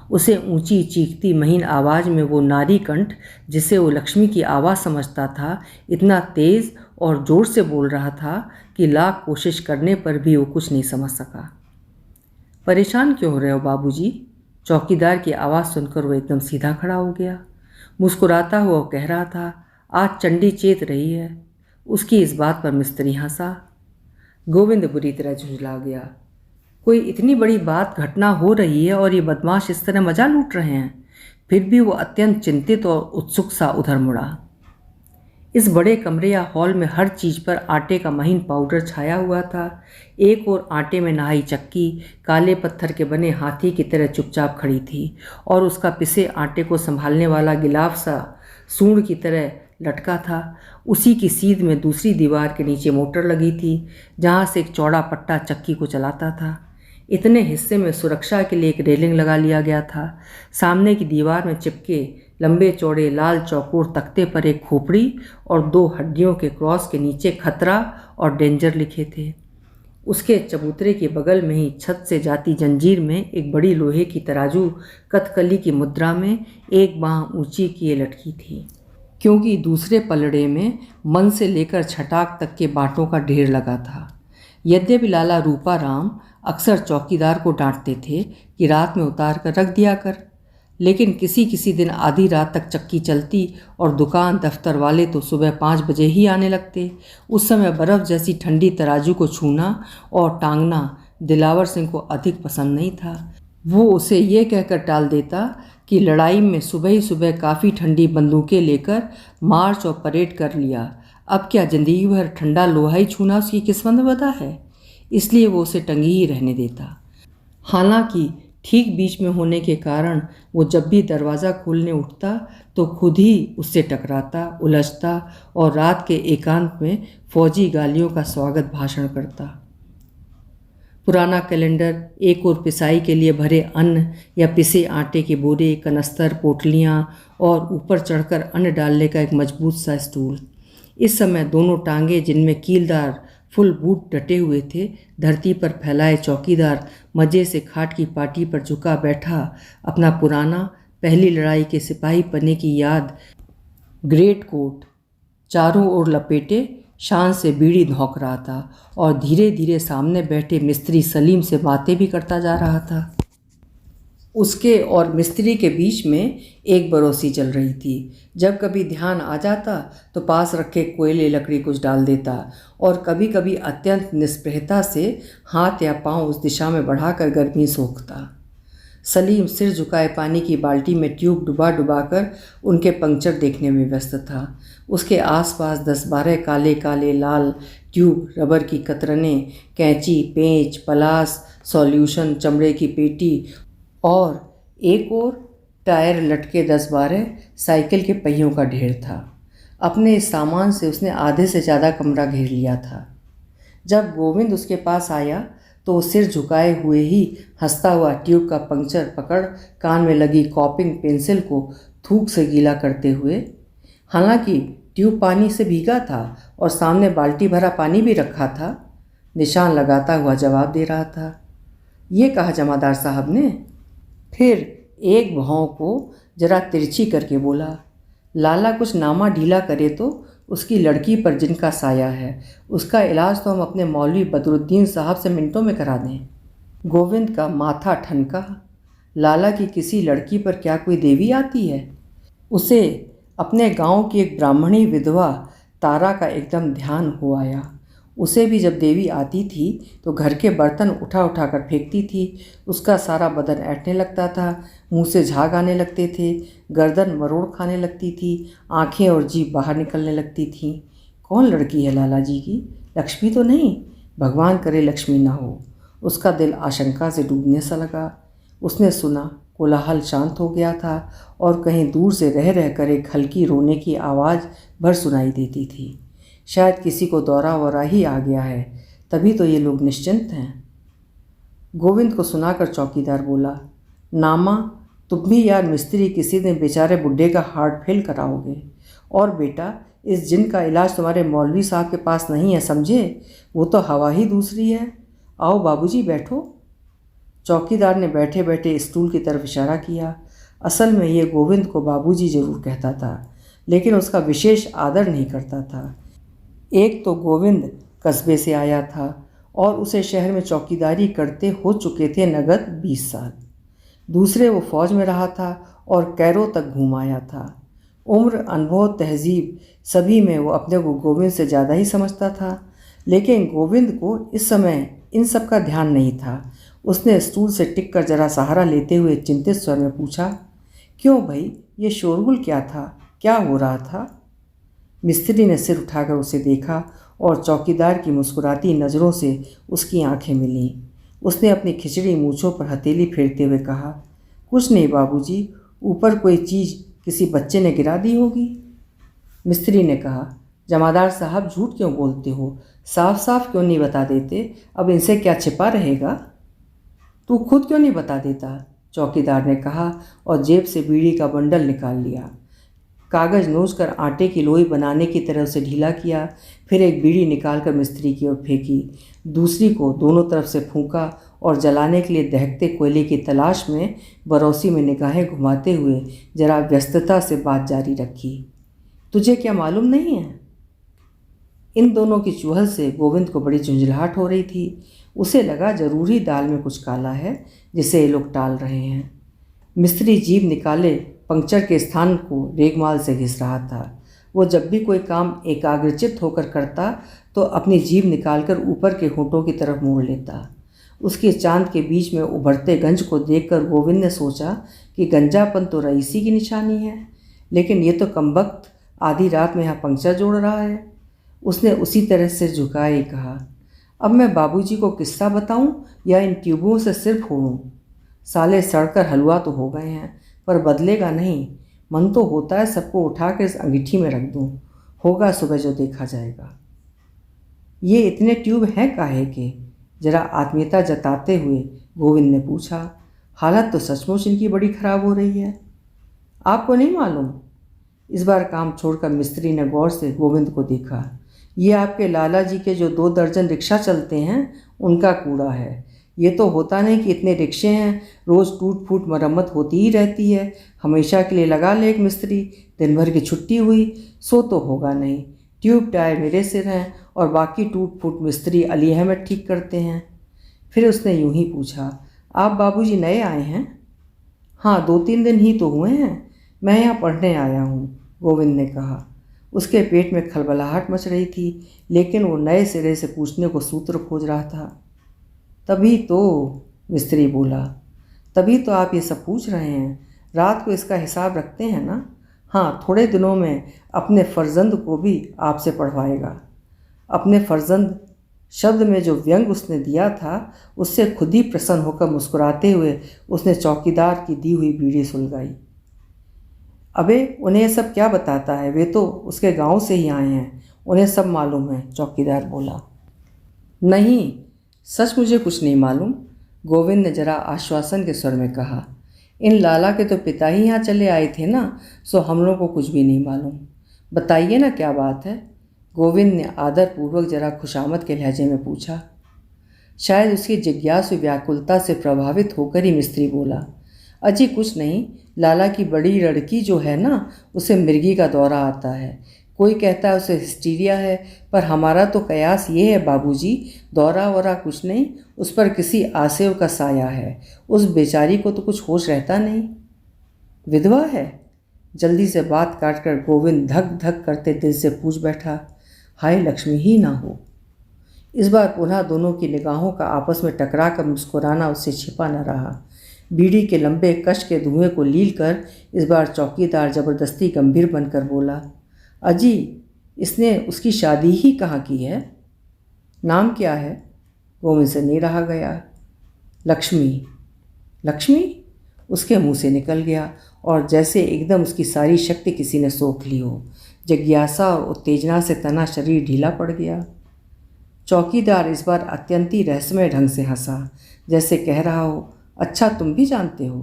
उसे ऊंची चीखती महीन आवाज़ में वो नारी कंठ जिसे वो लक्ष्मी की आवाज़ समझता था, इतना तेज़ और ज़ोर से बोल रहा था कि लाख कोशिश करने पर भी वो कुछ नहीं समझ सका। परेशान क्यों हो रहे हो बाबूजी? चौकीदार की आवाज़ सुनकर वो एकदम सीधा खड़ा हो गया। मुस्कुराता हुआ कह रहा था, आज चंडी चेत रही है। उसकी इस बात पर मिस्त्री हंसा। गोविंद बुरी तरह झुंझला गया। कोई इतनी बड़ी बात घटना हो रही है और ये बदमाश इस तरह मजा लूट रहे हैं। फिर भी वो अत्यंत चिंतित और उत्सुक सा उधर मुड़ा। इस बड़े कमरे या हॉल में हर चीज़ पर आटे का महीन पाउडर छाया हुआ था। एक और आटे में नहाई चक्की काले पत्थर के बने हाथी की तरह चुपचाप खड़ी थी और उसका पिसे आटे को संभालने वाला गिलाफ सा सूंड की तरह लटका था। उसी की सीध में दूसरी दीवार के नीचे मोटर लगी थी, जहाँ से एक चौड़ा पट्टा चक्की को चलाता था। इतने हिस्से में सुरक्षा के लिए एक रेलिंग लगा लिया गया था। सामने की दीवार में चिपके लंबे चौड़े लाल चौकोर तख्ते पर एक खोपड़ी और 2 हड्डियों के क्रॉस के नीचे खतरा और डेंजर लिखे थे। उसके चबूतरे के बगल में ही छत से जाती जंजीर में एक बड़ी लोहे की तराजू कथकली की मुद्रा में एक बांह ऊंची किए लटकी थी, क्योंकि दूसरे पलड़े में मन से लेकर छटाक तक के बाटों का ढेर लगा था। यद्यपि लाला रूपाराम अक्सर चौकीदार को डांटते थे कि रात में उतार कर रख दिया कर, लेकिन किसी किसी दिन आधी रात तक चक्की चलती और दुकान दफ्तर वाले तो सुबह 5 बजे ही आने लगते। उस समय बर्फ़ जैसी ठंडी तराजू को छूना और टांगना दिलावर सिंह को अधिक पसंद नहीं था। वो उसे ये कहकर टाल देता कि लड़ाई में सुबह ही सुबह काफ़ी ठंडी बंदूकें लेकर मार्च और परेड कर लिया, अब क्या ज़िंदगी भर ठंडा लोहा ही छूना उसकी किस्मत में बता है। इसलिए वो उसे टंगी ही रहने देता। हालांकि ठीक बीच में होने के कारण वो जब भी दरवाज़ा खोलने उठता तो खुद ही उससे टकराता, उलझता और रात के एकांत में फौजी गालियों का स्वागत भाषण करता। पुराना कैलेंडर, एक और पिसाई के लिए भरे अन्न या पिसे आटे के बोरे, कनस्तर, पोटलियाँ और ऊपर चढ़कर अन्न डालने का एक मजबूत सा स्टूल। इस समय दोनों टांगे जिनमें कीलदार फुल बूट डटे हुए थे, धरती पर फैलाए चौकीदार मज़े से खाट की पाटी पर झुका बैठा अपना पुराना पहली लड़ाई के सिपाही पन्ने की याद ग्रेट कोट चारों ओर लपेटे शान से बीड़ी धौंक रहा था और धीरे धीरे सामने बैठे मिस्त्री सलीम से बातें भी करता जा रहा था। उसके और मिस्त्री के बीच में एक बरोसी चल रही थी। जब कभी ध्यान आ जाता तो पास रखे कोयले लकड़ी कुछ डाल देता और कभी कभी अत्यंत निस्पृहता से हाथ या पांव उस दिशा में बढ़ाकर गर्मी सोखता। सलीम सिर झुकाए पानी की बाल्टी में ट्यूब डुबा डुबा कर उनके पंक्चर देखने में व्यस्त था। उसके आसपास 10-12 काले काले लाल ट्यूब, रबर की कतरनें, कैंची, पेंच, पलास, सॉल्यूशन, चमड़े की पेटी और एक और टायर लटके 10-12 साइकिल के पहियों का ढेर था। अपने इस सामान से उसने आधे से ज़्यादा कमरा घेर लिया था। जब गोविंद उसके पास आया तो सिर झुकाए हुए ही हंसता हुआ ट्यूब का पंक्चर पकड़ कान में लगी कॉपिंग पेंसिल को थूक से गीला करते हुए, हालांकि ट्यूब पानी से भीगा था और सामने बाल्टी भरा पानी भी रखा था, निशान लगाता हुआ जवाब दे रहा था। ये कहा जमादार साहब ने। फिर एक भौं को जरा तिरछी करके बोला, लाला कुछ नामा ढीला करे तो उसकी लड़की पर जिनका साया है, उसका इलाज तो हम अपने मौलवी बदरुद्दीन साहब से मिनटों में करा दें। गोविंद का माथा ठनका। लाला की किसी लड़की पर क्या कोई देवी आती है? उसे अपने गांव की एक ब्राह्मणी विधवा तारा का एकदम ध्यान हो आया। उसे भी जब देवी आती थी तो घर के बर्तन उठा उठा कर फेंकती थी। उसका सारा बदन ऐंठने लगता था, मुंह से झाग आने लगते थे, गर्दन मरोड़ खाने लगती थी, आंखें और जीभ बाहर निकलने लगती थीं। कौन लड़की है लाला जी की? लक्ष्मी तो नहीं? भगवान करे लक्ष्मी ना हो। उसका दिल आशंका से डूबने सा लगा। उसने सुना कोलाहल शांत हो गया था और कहीं दूर से रह रह कर एक हल्की रोने की आवाज़ भर सुनाई देती थी। शायद किसी को दौरा वौरा ही आ गया है, तभी तो ये लोग निश्चिंत हैं। गोविंद को सुनाकर चौकीदार बोला, नामा तुम भी यार मिस्त्री किसी दिन बेचारे बुड्ढे का हार्ट फेल कराओगे। और बेटा इस जिन का इलाज तुम्हारे मौलवी साहब के पास नहीं है, समझे? वो तो हवा ही दूसरी है। आओ बाबूजी बैठो। चौकीदार ने बैठे बैठे स्टूल की तरफ इशारा किया। असल में ये गोविंद को बाबूजी जरूर कहता था, लेकिन उसका विशेष आदर नहीं करता था। एक तो गोविंद कस्बे से आया था और उसे शहर में चौकीदारी करते हो चुके थे नगद 20 साल। दूसरे वो फौज में रहा था और कैरो तक घूम आया था। उम्र, अनुभव, तहजीब सभी में वो अपने को गोविंद से ज़्यादा ही समझता था। लेकिन गोविंद को इस समय इन सब का ध्यान नहीं था। उसने स्टूल से टिक कर जरा सहारा लेते हुए चिंतित स्वर में पूछा, क्यों भाई, ये शोरगुल क्या था? क्या हो रहा था? मिस्त्री ने सिर उठाकर उसे देखा और चौकीदार की मुस्कुराती नज़रों से उसकी आंखें मिलीं। उसने अपनी खिचड़ी मूँछों पर हथेली फेरते हुए कहा, कुछ नहीं बाबूजी, ऊपर कोई चीज़ किसी बच्चे ने गिरा दी होगी। मिस्त्री ने कहा, जमादार साहब झूठ क्यों बोलते हो? साफ साफ क्यों नहीं बता देते? अब इनसे क्या छिपा रहेगा? तू खुद क्यों नहीं बता देता? चौकीदार ने कहा और जेब से बीड़ी का बंडल निकाल लिया। कागज़ नोच कर आटे की लोई बनाने की तरह उसे ढीला किया, फिर एक बीड़ी निकालकर मिस्त्री की ओर फेंकी, दूसरी को दोनों तरफ से फूंका और जलाने के लिए दहकते कोयले की तलाश में बरौसी में निगाहें घुमाते हुए जरा व्यस्तता से बात जारी रखी। तुझे क्या मालूम नहीं है? इन दोनों की चुहल से गोविंद को बड़ी झुंझलाहट हो रही थी। उसे लगा जरूर ही दाल में कुछ काला है जिसे ये लोग टाल रहे हैं। मिस्त्री जीभ निकाले पंक्चर के स्थान को रेगमाल से घिस रहा था। वो जब भी कोई काम एकाग्रचित्त होकर करता तो अपनी जीभ निकालकर ऊपर के होठों की तरफ मोड़ लेता। उसके चांद के बीच में उभरते गंज को देखकर गोविंद ने सोचा कि गंजापन तो रईसी की निशानी है, लेकिन ये तो कमबख्त आधी रात में यहाँ पंक्चर जोड़ रहा है। उसने उसी तरह से झुकाए कहा, अब मैं बाबूजी को किस्सा बताऊं या इन ट्यूबों से सिर फोड़ूं? साले सड़कर हलवा तो हो गए हैं पर बदलेगा नहीं। मन तो होता है सबको उठा कर इस अंगीठी में रख दूं। होगा सुबह जो देखा जाएगा। ये इतने ट्यूब हैं काहे के? जरा आत्मीयता जताते हुए गोविंद ने पूछा। हालत तो सचमुच इनकी बड़ी खराब हो रही है। आपको नहीं मालूम? इस बार काम छोड़कर मिस्त्री ने गौर से गोविंद को देखा। ये आपके लाला जी के जो 2 दर्जन रिक्शा चलते हैं उनका कूड़ा है। ये तो होता नहीं कि इतने रिक्शे हैं, रोज़ टूट फूट मरम्मत होती ही रहती है। हमेशा के लिए लगा ले एक मिस्त्री, दिन भर की छुट्टी हुई सो तो होगा नहीं। ट्यूब टायर मेरे सिर हैं और बाकी टूट फूट मिस्त्री अली अहमद ठीक करते हैं। फिर उसने यूं ही पूछा, आप बाबूजी नए आए हैं? हाँ, 2-3 दिन ही तो हुए हैं। मैं यहाँ पढ़ने आया हूँ, गोविंद ने कहा। उसके पेट में खलबलाहट मच रही थी, लेकिन वो नए सिरे से पूछने को सूत्र खोज रहा था। तभी तो, मिस्त्री बोला, तभी तो आप ये सब पूछ रहे हैं। रात को इसका हिसाब रखते हैं ना? हाँ, थोड़े दिनों में अपने फर्जंद को भी आपसे पढ़वाएगा। अपने फर्जंद शब्द में जो व्यंग उसने दिया था उससे खुद ही प्रसन्न होकर मुस्कुराते हुए उसने चौकीदार की दी हुई बीड़ी सुलगाई। अबे उन्हें ये सब क्या बताता है? वे तो उसके गांव से ही आए हैं, उन्हें सब मालूम है, चौकीदार बोला। नहीं, सच मुझे कुछ नहीं मालूम, गोविंद ने जरा आश्वासन के स्वर में कहा। इन लाला के तो पिता ही यहाँ चले आए थे ना, सो हम लोग को कुछ भी नहीं मालूम। बताइए ना क्या बात है? गोविंद ने आदरपूर्वक जरा खुशामद के लहजे में पूछा। शायद उसकी जिज्ञासु व्याकुलता से प्रभावित होकर ही मिस्त्री बोला, अजी कुछ नहीं, लाला की बड़ी लड़की जो है ना, उसे मिर्गी का दौरा आता है। कोई कहता है उसे हिस्टीरिया है, पर हमारा तो कयास ये है बाबूजी, दौरा वौरा कुछ नहीं, उस पर किसी आसेव का साया है। उस बेचारी को तो कुछ होश रहता नहीं। विधवा है? जल्दी से बात काटकर गोविंद धक धक करते दिल से पूछ बैठा, हाय लक्ष्मी ही ना हो। इस बार पुनः दोनों की निगाहों का आपस में टकरा कर मुस्कुराना उससे छिपा न रहा। बीड़ी के लंबे कश के धुएं को लील कर इस बार चौकीदार जबरदस्ती गंभीर बनकर बोला, अजी इसने उसकी शादी ही कहाँ की है? नाम क्या है? गोविंद से नहीं रहा गया। लक्ष्मी। लक्ष्मी? उसके मुंह से निकल गया और जैसे एकदम उसकी सारी शक्ति किसी ने सोख ली हो। जिज्ञासा और उत्तेजना से तना शरीर ढीला पड़ गया। चौकीदार इस बार अत्यंत ही रहस्यमय ढंग से हंसा, जैसे कह रहा हो, अच्छा तुम भी जानते हो?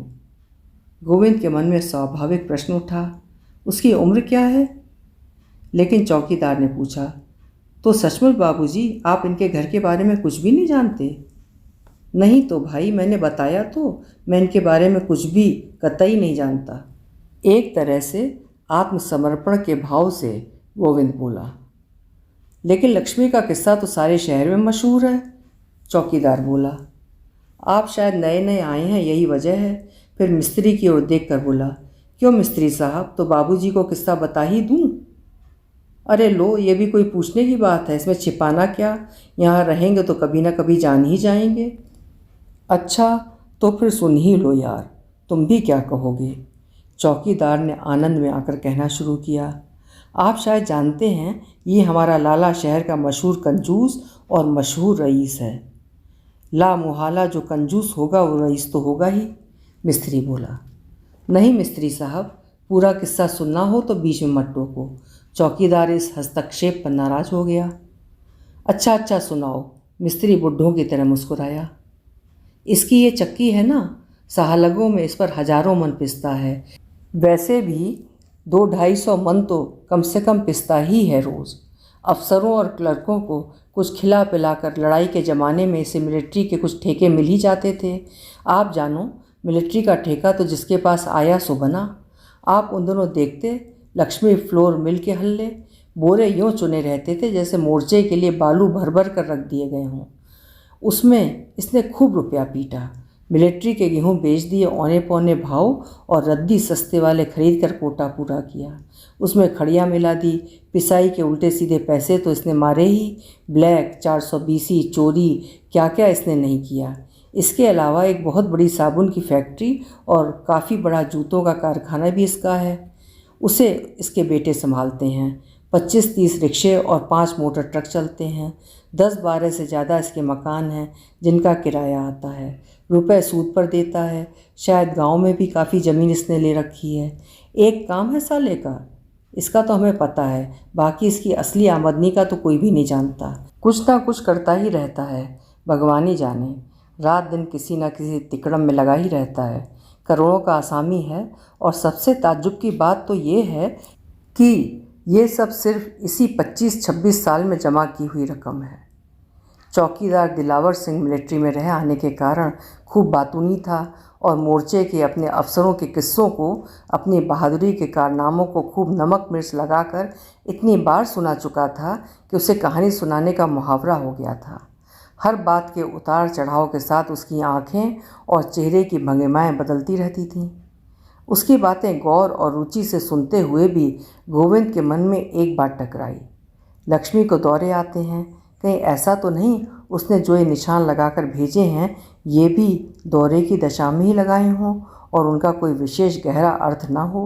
गोविंद के मन में स्वाभाविक प्रश्न उठा, उसकी उम्र क्या है? लेकिन चौकीदार ने पूछा, तो सचमुच बाबूजी आप इनके घर के बारे में कुछ भी नहीं जानते? नहीं तो भाई, मैंने बताया तो, मैं इनके बारे में कुछ भी कतई नहीं जानता। एक तरह से आत्मसमर्पण के भाव से गोविंद बोला। लेकिन लक्ष्मी का किस्सा तो सारे शहर में मशहूर है, चौकीदार बोला। आप शायद नए नए आए हैं, यही वजह है। फिर मिस्त्री की ओर देख कर बोला, क्यों मिस्त्री साहब, तो बाबूजी को किस्सा बता ही दूँ? अरे लो, ये भी कोई पूछने की बात है, इसमें छिपाना क्या? यहाँ रहेंगे तो कभी ना कभी जान ही जाएंगे। अच्छा तो फिर सुन ही लो यार, तुम भी क्या कहोगे? चौकीदार ने आनंद में आकर कहना शुरू किया, आप शायद जानते हैं ये हमारा लाला शहर का मशहूर कंजूस और मशहूर रईस है। ला मुहाला जो कंजूस होगा वो रईस तो होगा ही, मिस्त्री बोला। नहीं मिस्त्री साहब, पूरा किस्सा सुनना हो तो बीच में मत टोको। चौकीदार इस हस्तक्षेप पर नाराज हो गया। अच्छा अच्छा सुनाओ, मिस्त्री बुड्ढों की तरह मुस्कुराया। इसकी ये चक्की है ना, साहलगों में इस पर हजारों मन पिसता है। वैसे भी 200-250 मन तो कम से कम पिसता ही है रोज़। अफसरों और क्लर्कों को कुछ खिला पिलाकर लड़ाई के ज़माने में इसे मिलिट्री के कुछ ठेके मिल ही जाते थे। आप जानो, मिलिट्री का ठेका तो जिसके पास आया सो बना। आप उन दोनों देखते, लक्ष्मी फ्लोर मिल के हल्ले, बोरे यूँ चुने रहते थे जैसे मोर्चे के लिए बालू भर भर कर रख दिए गए हों। उसमें इसने खूब रुपया पीटा। मिलिट्री के गेहूँ बेच दिए औने पौने भाव और रद्दी सस्ते वाले खरीद कर कोटा पूरा किया। उसमें खड़ियाँ मिला दी। पिसाई के उल्टे सीधे पैसे तो इसने मारे ही। ब्लैक, 420, चोरी, क्या क्या इसने नहीं किया। इसके अलावा एक बहुत बड़ी साबुन की फैक्ट्री और काफ़ी बड़ा जूतों का कारखाना भी इसका है। उसे इसके बेटे संभालते हैं। 25-30 रिक्शे और 5 मोटर ट्रक चलते हैं। 10-12 से ज़्यादा इसके मकान हैं जिनका किराया आता है। रुपए सूद पर देता है। शायद गांव में भी काफ़ी ज़मीन इसने ले रखी है। एक काम है साले का, इसका तो हमें पता है, बाकी इसकी असली आमदनी का तो कोई भी नहीं जानता। कुछ ना कुछ करता ही रहता है, भगवान ही जाने। रात दिन किसी न किसी तिकड़म में लगा ही रहता है। करोड़ों का आसामी है और सबसे ताज्जुब की बात तो ये है कि ये सब सिर्फ इसी 25-26 साल में जमा की हुई रकम है। चौकीदार दिलावर सिंह मिलिट्री में रह आने के कारण खूब बातूनी था और मोर्चे के अपने अफसरों के किस्सों को, अपनी बहादुरी के कारनामों को खूब नमक मिर्च लगाकर इतनी बार सुना चुका था कि उसे कहानी सुनाने का मुहावरा हो गया था। हर बात के उतार चढ़ाव के साथ उसकी आंखें और चेहरे की भंगिमाएँ बदलती रहती थीं। उसकी बातें गौर और रुचि से सुनते हुए भी गोविंद के मन में एक बात टकराई। लक्ष्मी को दौरे आते हैं, कहीं ऐसा तो नहीं उसने जो ये निशान लगाकर भेजे हैं ये भी दौरे की दशा में ही लगाए हों और उनका कोई विशेष गहरा अर्थ ना हो।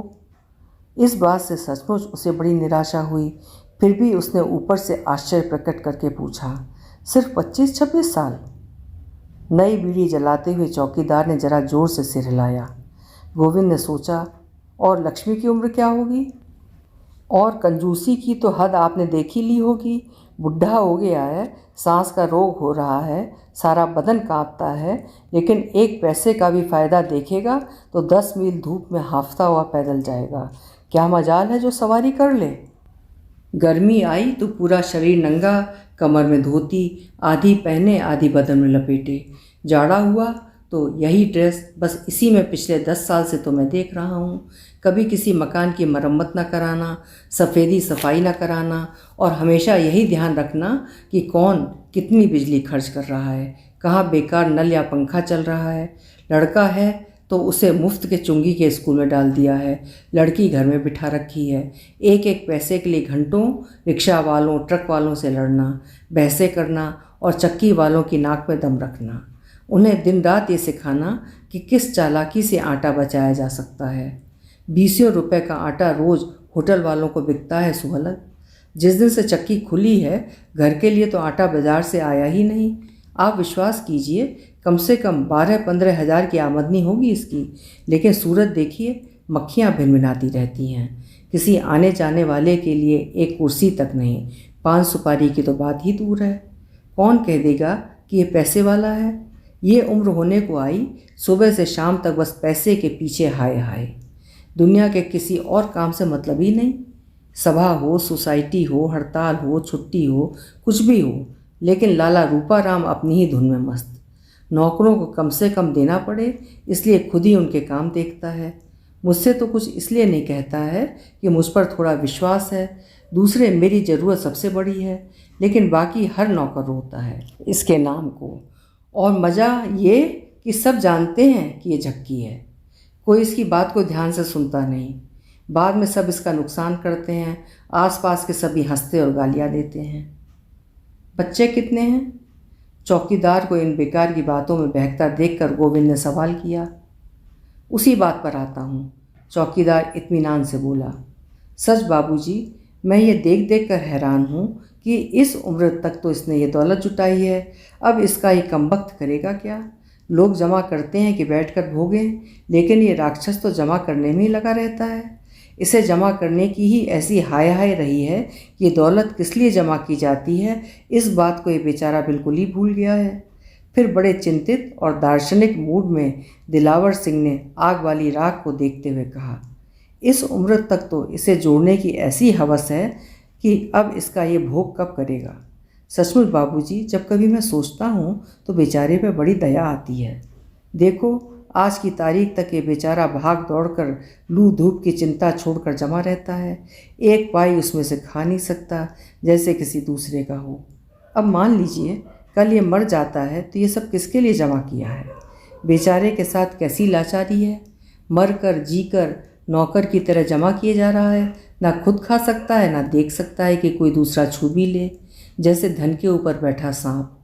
इस बात से सचमुच उसे बड़ी निराशा हुई। फिर भी उसने ऊपर से आश्चर्य प्रकट करके पूछा, सिर्फ 25-26 साल? नई बीड़ी जलाते हुए चौकीदार ने जरा जोर से सिर हिलाया। गोविंद ने सोचा, और लक्ष्मी की उम्र क्या होगी? और कंजूसी की तो हद आपने देखी ली होगी। बुढ़ा हो गया है, सांस का रोग हो रहा है, सारा बदन कांपता है, लेकिन एक पैसे का भी फ़ायदा देखेगा तो 10 मील धूप में हांफता हुआ पैदल जाएगा। क्या मजाल है जो सवारी कर ले। गर्मी आई तो पूरा शरीर नंगा, कमर में धोती, आधी पहने आधी बदन में लपेटे। जाड़ा हुआ तो यही ड्रेस, बस इसी में पिछले 10 साल से तो मैं देख रहा हूँ। कभी किसी मकान की मरम्मत ना कराना, सफ़ेदी सफाई ना कराना, और हमेशा यही ध्यान रखना कि कौन कितनी बिजली खर्च कर रहा है, कहाँ बेकार नल या पंखा चल रहा है। लड़का है तो उसे मुफ्त के चुंगी के स्कूल में डाल दिया है, लड़की घर में बिठा रखी है। एक एक पैसे के लिए घंटों रिक्शा वालों ट्रक वालों से लड़ना, बहसें करना और चक्की वालों की नाक में दम रखना। उन्हें दिन रात ये सिखाना कि किस चालाकी से आटा बचाया जा सकता है। 20 रुपए का आटा रोज़ होटल वालों को बिकता है सुहलत। जिस दिन से चक्की खुली है घर के लिए तो आटा बाज़ार से आया ही नहीं। आप विश्वास कीजिए, कम से कम 12-15 हज़ार की आमदनी होगी इसकी, लेकिन सूरत देखिए, मक्खियाँ भिनभिनाती रहती हैं। किसी आने जाने वाले के लिए एक कुर्सी तक नहीं, पान सुपारी की तो बात ही दूर है। कौन कह देगा कि ये पैसे वाला है। ये उम्र होने को आई, सुबह से शाम तक बस पैसे के पीछे हाय हाय। दुनिया के किसी और काम से मतलब ही नहीं। सभा हो, सोसाइटी हो, हड़ताल हो, छुट्टी हो, कुछ भी हो, लेकिन लाला रूपाराम अपनी ही धुन में मस्त। नौकरों को कम से कम देना पड़े इसलिए खुद ही उनके काम देखता है। मुझसे तो कुछ इसलिए नहीं कहता है कि मुझ पर थोड़ा विश्वास है, दूसरे मेरी ज़रूरत सबसे बड़ी है, लेकिन बाकी हर नौकर रोता है इसके नाम को। और मज़ा ये कि सब जानते हैं कि ये झक्की है, कोई इसकी बात को ध्यान से सुनता नहीं। बाद में सब इसका नुकसान करते हैं, आसपास के सभी हंसते और गालियाँ देते हैं। बच्चे कितने हैं? चौकीदार को इन बेकार की बातों में बहकता देखकर गोविंद ने सवाल किया। उसी बात पर आता हूँ, चौकीदार इत्मीनान से बोला। सच बाबूजी, मैं ये देख देख कर हैरान हूँ कि इस उम्र तक तो इसने ये दौलत जुटाई है, अब इसका ये कमबख्त करेगा क्या। लोग जमा करते हैं कि बैठकर भोगें, लेकिन ये राक्षस तो जमा करने में ही लगा रहता है। इसे जमा करने की ही ऐसी हाय हाय रही है कि दौलत किस लिए जमा की जाती है, इस बात को ये बेचारा बिल्कुल ही भूल गया है। फिर बड़े चिंतित और दार्शनिक मूड में दिलावर सिंह ने आग वाली राख को देखते हुए कहा, इस उम्र तक तो इसे जोड़ने की ऐसी हवस है कि अब इसका ये भोग कब करेगा। सचमुच बाबूजी, जब कभी मैं सोचता हूँ तो बेचारे पे बड़ी दया आती है। देखो, आज की तारीख तक ये बेचारा भाग दौड़ कर लू धूप की चिंता छोड़कर जमा रहता है। एक पाई उसमें से खा नहीं सकता जैसे किसी दूसरे का हो। अब मान लीजिए कल ये मर जाता है तो ये सब किसके लिए जमा किया है। बेचारे के साथ कैसी लाचारी है। मर कर जी कर नौकर की तरह जमा किए जा रहा है। ना खुद खा सकता है, ना देख सकता है कि कोई दूसरा छू भी ले, जैसे धन के ऊपर बैठा सांप।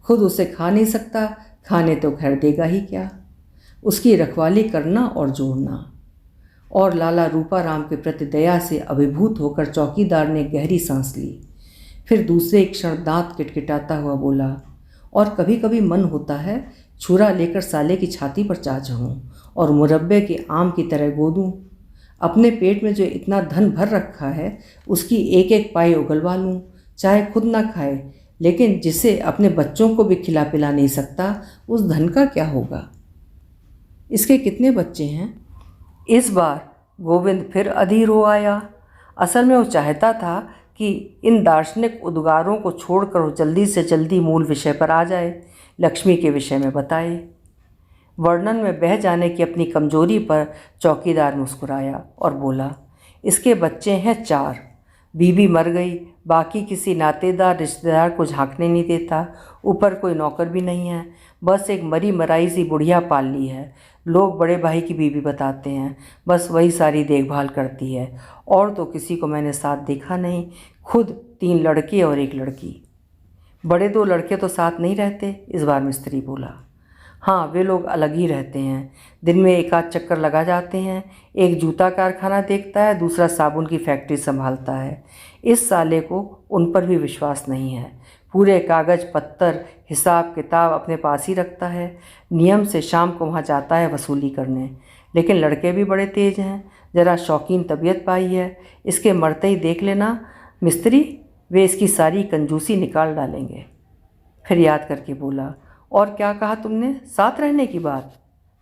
खुद उसे खा नहीं सकता, खाने तो खैर देगा ही क्या। उसकी रखवाली करना और जोड़ना। और लाला रूपाराम के प्रति दया से अभिभूत होकर चौकीदार ने गहरी सांस ली। फिर दूसरे क्षण दांत किटकिटाता हुआ बोला, और कभी कभी मन होता है छुरा लेकर साले की छाती पर जा चढ़ूं और मुरब्बे के आम की तरह गोदूं। अपने पेट में जो इतना धन भर रखा है उसकी एक एक पाई उगलवा लूं, चाहे खुद ना खाए, लेकिन जिसे अपने बच्चों को भी खिला पिला नहीं सकता, उस धन का क्या होगा। इसके कितने बच्चे हैं। इस बार गोविंद फिर अधीर हो आया। असल में वो चाहता था कि इन दार्शनिक उद्गारों को छोड़कर वो जल्दी से जल्दी मूल विषय पर आ जाए, लक्ष्मी के विषय में बताए। वर्णन में बह जाने की अपनी कमजोरी पर चौकीदार मुस्कुराया और बोला, इसके बच्चे हैं 4। बीबी मर गई, बाकी किसी नातेदार रिश्तेदार को झांकने नहीं देता, ऊपर कोई नौकर भी नहीं है, बस एक मरी मराई सी बुढ़िया पाल ली है। लोग बड़े भाई की बीबी बताते हैं, बस वही सारी देखभाल करती है, और तो किसी को मैंने साथ देखा नहीं। खुद 3 लड़के और 1 लड़की। बड़े 2 लड़के तो साथ नहीं रहते, इस बार मिस्त्री बोला। हाँ, वे लोग अलग ही रहते हैं, दिन में 1 आध चक्कर लगा जाते हैं। एक जूता कारखाना देखता है, दूसरा साबुन की फैक्ट्री संभालता है। इस साले को उन पर भी विश्वास नहीं है। पूरे कागज़ पत्तर हिसाब किताब अपने पास ही रखता है। नियम से शाम को वहाँ जाता है वसूली करने। लेकिन लड़के भी बड़े तेज हैं, ज़रा शौकीन तबीयत पाई है। इसके मरते ही देख लेना मिस्त्री, वे इसकी सारी कंजूसी निकाल डालेंगे। फिर याद करके बोला, और क्या कहा तुमने, साथ रहने की बात।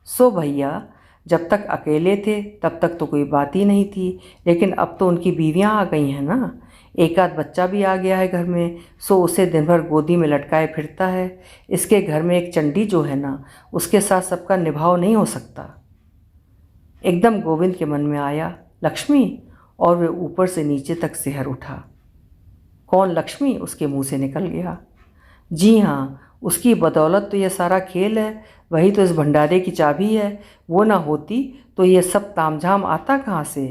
सो भैया, जब तक अकेले थे तब तक तो कोई बात ही नहीं थी, लेकिन अब तो उनकी बीवियां आ गई हैं ना, 1 आध बच्चा भी आ गया है घर में, सो उसे दिन भर गोदी में लटकाए फिरता है। इसके घर में एक चंडी जो है ना, उसके साथ सबका निभाव नहीं हो सकता। एकदम गोविंद के मन में आया लक्ष्मी, और वे ऊपर से नीचे तक सिहर उठा। कौन लक्ष्मी, उसके मुंह से निकल गया। जी हाँ, उसकी बदौलत तो ये सारा खेल है, वही तो इस भंडारे की चाबी है। वो ना होती तो ये सब तामझाम आता कहाँ से।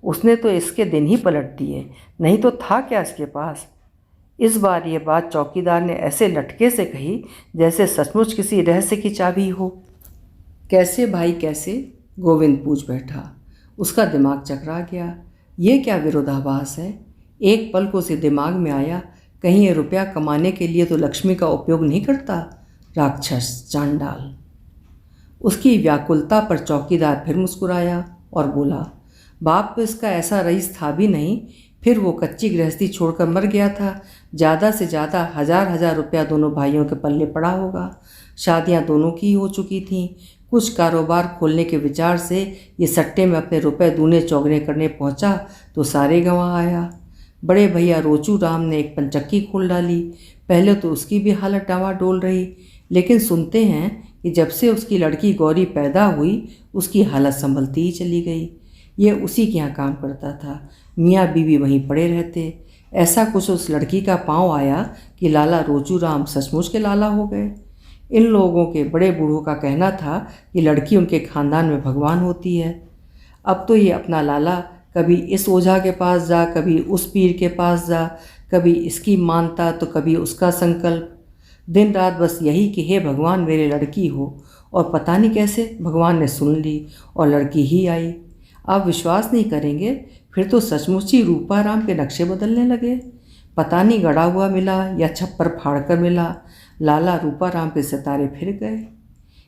उसने तो इसके दिन ही पलट दिए, नहीं तो था क्या इसके पास। इस बार ये बात चौकीदार ने ऐसे लटके से कही जैसे सचमुच किसी रहस्य की चाबी हो। कैसे भाई कैसे, गोविंद पूछ बैठा। उसका दिमाग चकरा गया। ये क्या विरोधाभास है। एक पल को उसे दिमाग में आया, कहीं ये रुपया कमाने के लिए तो लक्ष्मी का उपयोग नहीं करता। राक्षस, चांडाल। उसकी व्याकुलता पर चौकीदार फिर मुस्कुराया और बोला, बाप तो इसका ऐसा रईस था भी नहीं, फिर वो कच्ची गृहस्थी छोड़कर मर गया था। ज़्यादा से ज़्यादा 1000 रुपया दोनों भाइयों के पल्ले पड़ा होगा। शादियां दोनों की हो चुकी थीं। कुछ कारोबार खोलने के विचार से ये सट्टे में अपने रुपए दूने चौगने करने पहुंचा तो सारे गंवा आया। बड़े भैया रोचू राम ने एक पंचक्की खोल डाली। पहले तो उसकी भी हालत डावाडोल रही, लेकिन सुनते हैं कि जब से उसकी लड़की गौरी पैदा हुई उसकी हालत संभलती ही चली गई। ये उसी के यहाँ काम करता था, मियाँ बीवी वहीं पड़े रहते। ऐसा कुछ उस लड़की का पांव आया कि लाला रोचू राम सचमुच के लाला हो गए। इन लोगों के बड़े बूढ़ों का कहना था कि लड़की उनके खानदान में भगवान होती है। अब तो ये अपना लाला कभी इस ओझा के पास जा, कभी उस पीर के पास जा, कभी इसकी मानता तो कभी उसका संकल्प। दिन रात बस यही कि हे भगवान मेरे लड़की हो, और पता नहीं कैसे भगवान ने सुन ली और लड़की ही आई। आप विश्वास नहीं करेंगे, फिर तो सचमुच ही रूपाराम के नक्शे बदलने लगे। पता नहीं गड़ा हुआ मिला या छप्पर फाड़ कर मिला, लाला रूपाराम के सितारे फिर गए।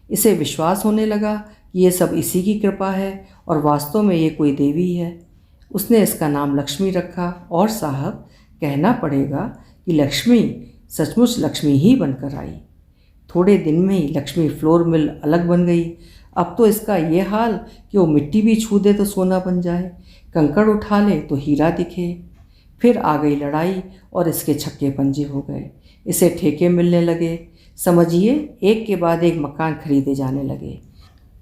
इसे विश्वास होने लगा कि ये सब इसी की कृपा है और वास्तव में ये कोई देवी है। उसने इसका नाम लक्ष्मी रखा और साहब कहना पड़ेगा कि लक्ष्मी सचमुच लक्ष्मी ही बनकर आई। थोड़े दिन में ही लक्ष्मी फ्लोर मिल अलग बन गई। अब तो इसका ये हाल कि वो मिट्टी भी छू दे तो सोना बन जाए, कंकड़ उठा ले तो हीरा दिखे। फिर आ गई लड़ाई और इसके छक्के पंजे हो गए। इसे ठेके मिलने लगे। समझिए एक के बाद एक मकान खरीदे जाने लगे।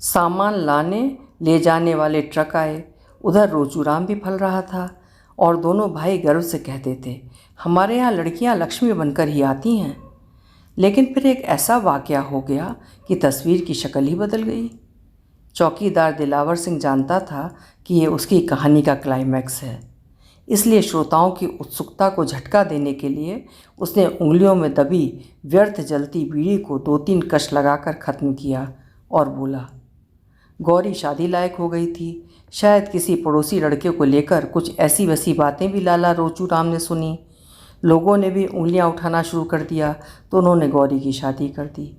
सामान लाने ले जाने वाले ट्रक आए। उधर रोचूराम भी फल रहा था और दोनों भाई गर्व से कहते थे, हमारे यहाँ लड़कियाँ लक्ष्मी बनकर ही आती हैं। लेकिन फिर एक ऐसा वाक़या हो गया कि तस्वीर की शक्ल ही बदल गई। चौकीदार दिलावर सिंह जानता था कि ये उसकी कहानी का क्लाइमैक्स है, इसलिए श्रोताओं की उत्सुकता को झटका देने के लिए उसने उंगलियों में दबी व्यर्थ जलती बीड़ी को 2-3 कश लगाकर ख़त्म किया और बोला, गौरी शादी लायक हो गई थी। शायद किसी पड़ोसी लड़के को लेकर कुछ ऐसी वैसी बातें भी लाला रोचूराम ने सुनी। लोगों ने भी उंगलियां उठाना शुरू कर दिया तो उन्होंने गौरी की शादी कर दी।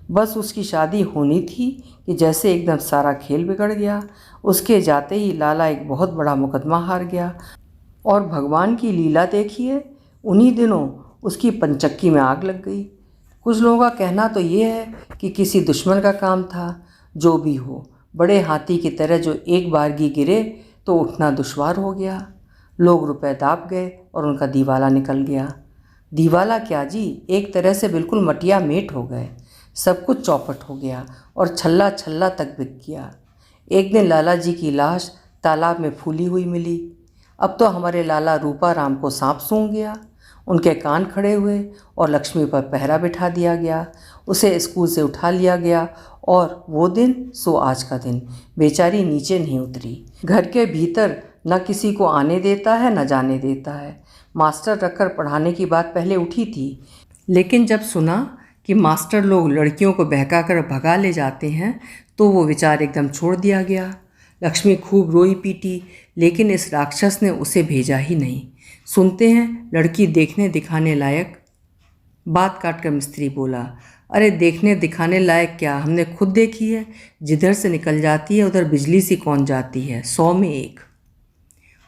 बस उसकी शादी होनी थी कि जैसे एकदम सारा खेल बिगड़ गया। उसके जाते ही लाला एक बहुत बड़ा मुकदमा हार गया और भगवान की लीला देखिए, उन्हीं दिनों उसकी पंचक्की में आग लग गई। कुछ लोगों का कहना तो ये है कि किसी दुश्मन का काम था। जो भी हो, बड़े हाथी की तरह जो एक बारगी गिरे तो उठना दुश्वार हो गया। लोग रुपए दाब गए और उनका दीवाला निकल गया। दीवाला क्या जी, एक तरह से बिल्कुल मटिया मेट हो गए। सब कुछ चौपट हो गया और छल्ला छल्ला तक बिक गया। एक दिन लाला जी की लाश तालाब में फूली हुई मिली। अब तो हमारे लाला रूपा राम को सांप सूंघ गया। उनके कान खड़े हुए और लक्ष्मी पर पहरा बिठा दिया गया। उसे स्कूल से उठा लिया गया और वो दिन सो आज का दिन। बेचारी नीचे नहीं उतरी। घर के भीतर न किसी को आने देता है न जाने देता है। मास्टर रखकर पढ़ाने की बात पहले उठी थी, लेकिन जब सुना कि मास्टर लोग लड़कियों को बहकाकर भगा ले जाते हैं तो वो विचार एकदम छोड़ दिया गया। लक्ष्मी खूब रोई पीटी, लेकिन इस राक्षस ने उसे भेजा ही नहीं। सुनते हैं लड़की देखने दिखाने लायक। बात काटकर मिस्त्री बोला, अरे देखने दिखाने लायक क्या, हमने खुद देखी है। जिधर से निकल जाती है उधर बिजली सी कौन जाती है, 100 में 1।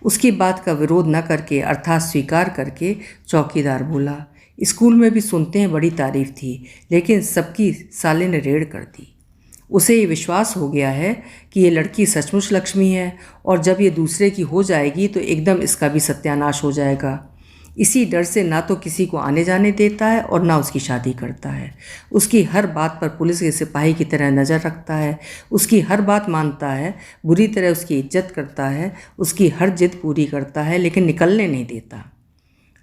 उसकी बात का विरोध न करके अर्थात स्वीकार करके चौकीदार बोला, स्कूल में भी सुनते हैं बड़ी तारीफ थी, लेकिन सबकी साले ने रेड़ कर दी। उसे ये विश्वास हो गया है कि ये लड़की सचमुच लक्ष्मी है और जब ये दूसरे की हो जाएगी तो एकदम इसका भी सत्यानाश हो जाएगा। इसी डर से ना तो किसी को आने जाने देता है और ना उसकी शादी करता है। उसकी हर बात पर पुलिस के सिपाही की तरह नज़र रखता है। उसकी हर बात मानता है, बुरी तरह उसकी इज्जत करता है, उसकी हर जिद पूरी करता है, लेकिन निकलने नहीं देता।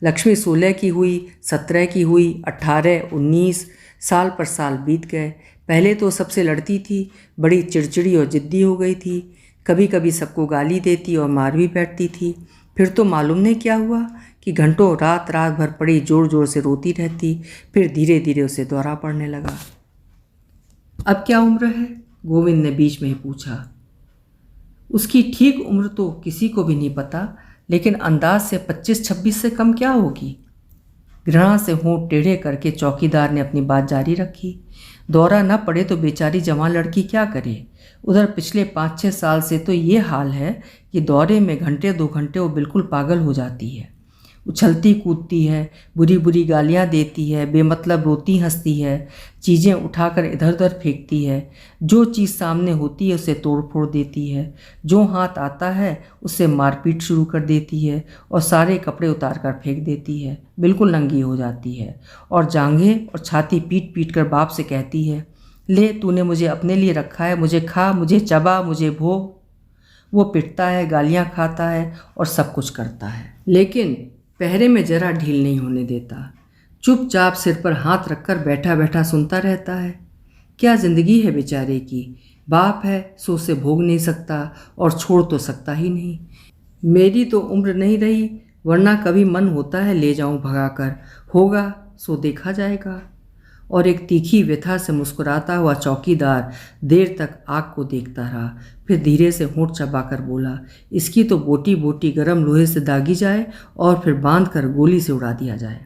लक्ष्मी 16 की हुई, 17 की हुई, 18, 19 साल पर साल बीत गए। पहले तो सबसे लड़ती थी, बड़ी चिड़चिड़ी और ज़िद्दी हो गई थी। कभी कभी सबको गाली देती और मार भी बैठती थी। फिर तो मालूम नहीं क्या हुआ कि घंटों रात भर पड़ी ज़ोर ज़ोर से रोती रहती। फिर धीरे धीरे उसे दौरा पड़ने लगा। अब क्या उम्र है? गोविंद ने बीच में ही पूछा। उसकी ठीक उम्र तो किसी को भी नहीं पता, लेकिन अंदाज से 25-26 से कम क्या होगी। घृणा से होंठ टेढ़े करके चौकीदार ने अपनी बात जारी रखी। दौरा न पड़े तो बेचारी जवान लड़की क्या करे। उधर पिछले 5-6 साल से तो ये हाल है कि दौरे में घंटे 2 घंटे वो बिल्कुल पागल हो जाती है। उछलती कूदती है, बुरी बुरी गालियाँ देती है, बेमतलब रोती हंसती है, चीज़ें उठाकर इधर उधर फेंकती है, जो चीज़ सामने होती है उसे तोड़ फोड़ देती है, जो हाथ आता है उससे मारपीट शुरू कर देती है और सारे कपड़े उतार कर फेंक देती है। बिल्कुल नंगी हो जाती है और जांघें और छाती पीट पीट कर बाप से कहती है, ले तूने मुझे अपने लिए रखा है, मुझे खा, मुझे चबा, मुझे भोग। वो पिटता है, गालियाँ खाता है और सब कुछ करता है, लेकिन पहरे में जरा ढील नहीं होने देता। चुपचाप सिर पर हाथ रखकर बैठा बैठा सुनता रहता है। क्या ज़िंदगी है बेचारे की। बाप है सो उसे भोग नहीं सकता और छोड़ तो सकता ही नहीं। मेरी तो उम्र नहीं रही, वरना कभी मन होता है ले जाऊं भगाकर, होगा सो देखा जाएगा। और एक तीखी व्यथा से मुस्कुराता हुआ चौकीदार देर तक आग को देखता रहा। फिर धीरे से होंठ चबाकर बोला, इसकी तो बोटी बोटी गर्म लोहे से दागी जाए और फिर बांध कर गोली से उड़ा दिया जाए।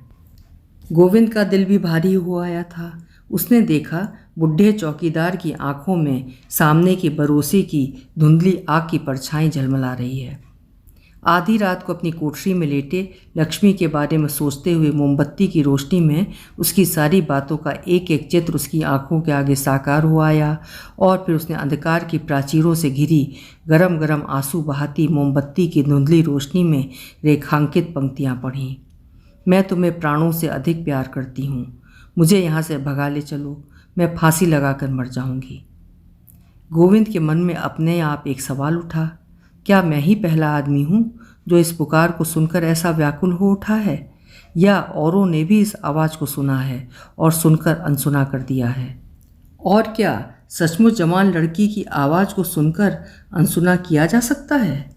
गोविंद का दिल भी भारी हो आया था। उसने देखा बुढ़े चौकीदार की आंखों में सामने की बरोसी की धुंधली आग की परछाई झलमला रही है। आधी रात को अपनी कोठरी में लेटे लक्ष्मी के बारे में सोचते हुए मोमबत्ती की रोशनी में उसकी सारी बातों का एक एक चित्र उसकी आंखों के आगे साकार हो आया और फिर उसने अंधकार की प्राचीरों से घिरी गरम गरम आंसू बहाती मोमबत्ती की धुंधली रोशनी में रेखांकित पंक्तियां पढ़ीं। मैं तुम्हें प्राणों से अधिक प्यार करती हूँ, मुझे यहाँ से भगा ले चलो, मैं फांसी लगाकर मर जाऊँगी। गोविंद के मन में अपने आप एक सवाल उठा, क्या मैं ही पहला आदमी हूँ जो इस पुकार को सुनकर ऐसा व्याकुल हो उठा है, या औरों ने भी इस आवाज़ को सुना है और सुनकर अनसुना कर दिया है? और क्या सचमुच जवान लड़की की आवाज़ को सुनकर अनसुना किया जा सकता है?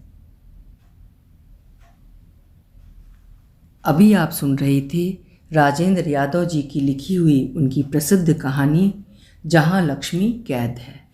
अभी आप सुन रहे थे राजेंद्र यादव जी की लिखी हुई उनकी प्रसिद्ध कहानी जहाँ लक्ष्मी कैद है।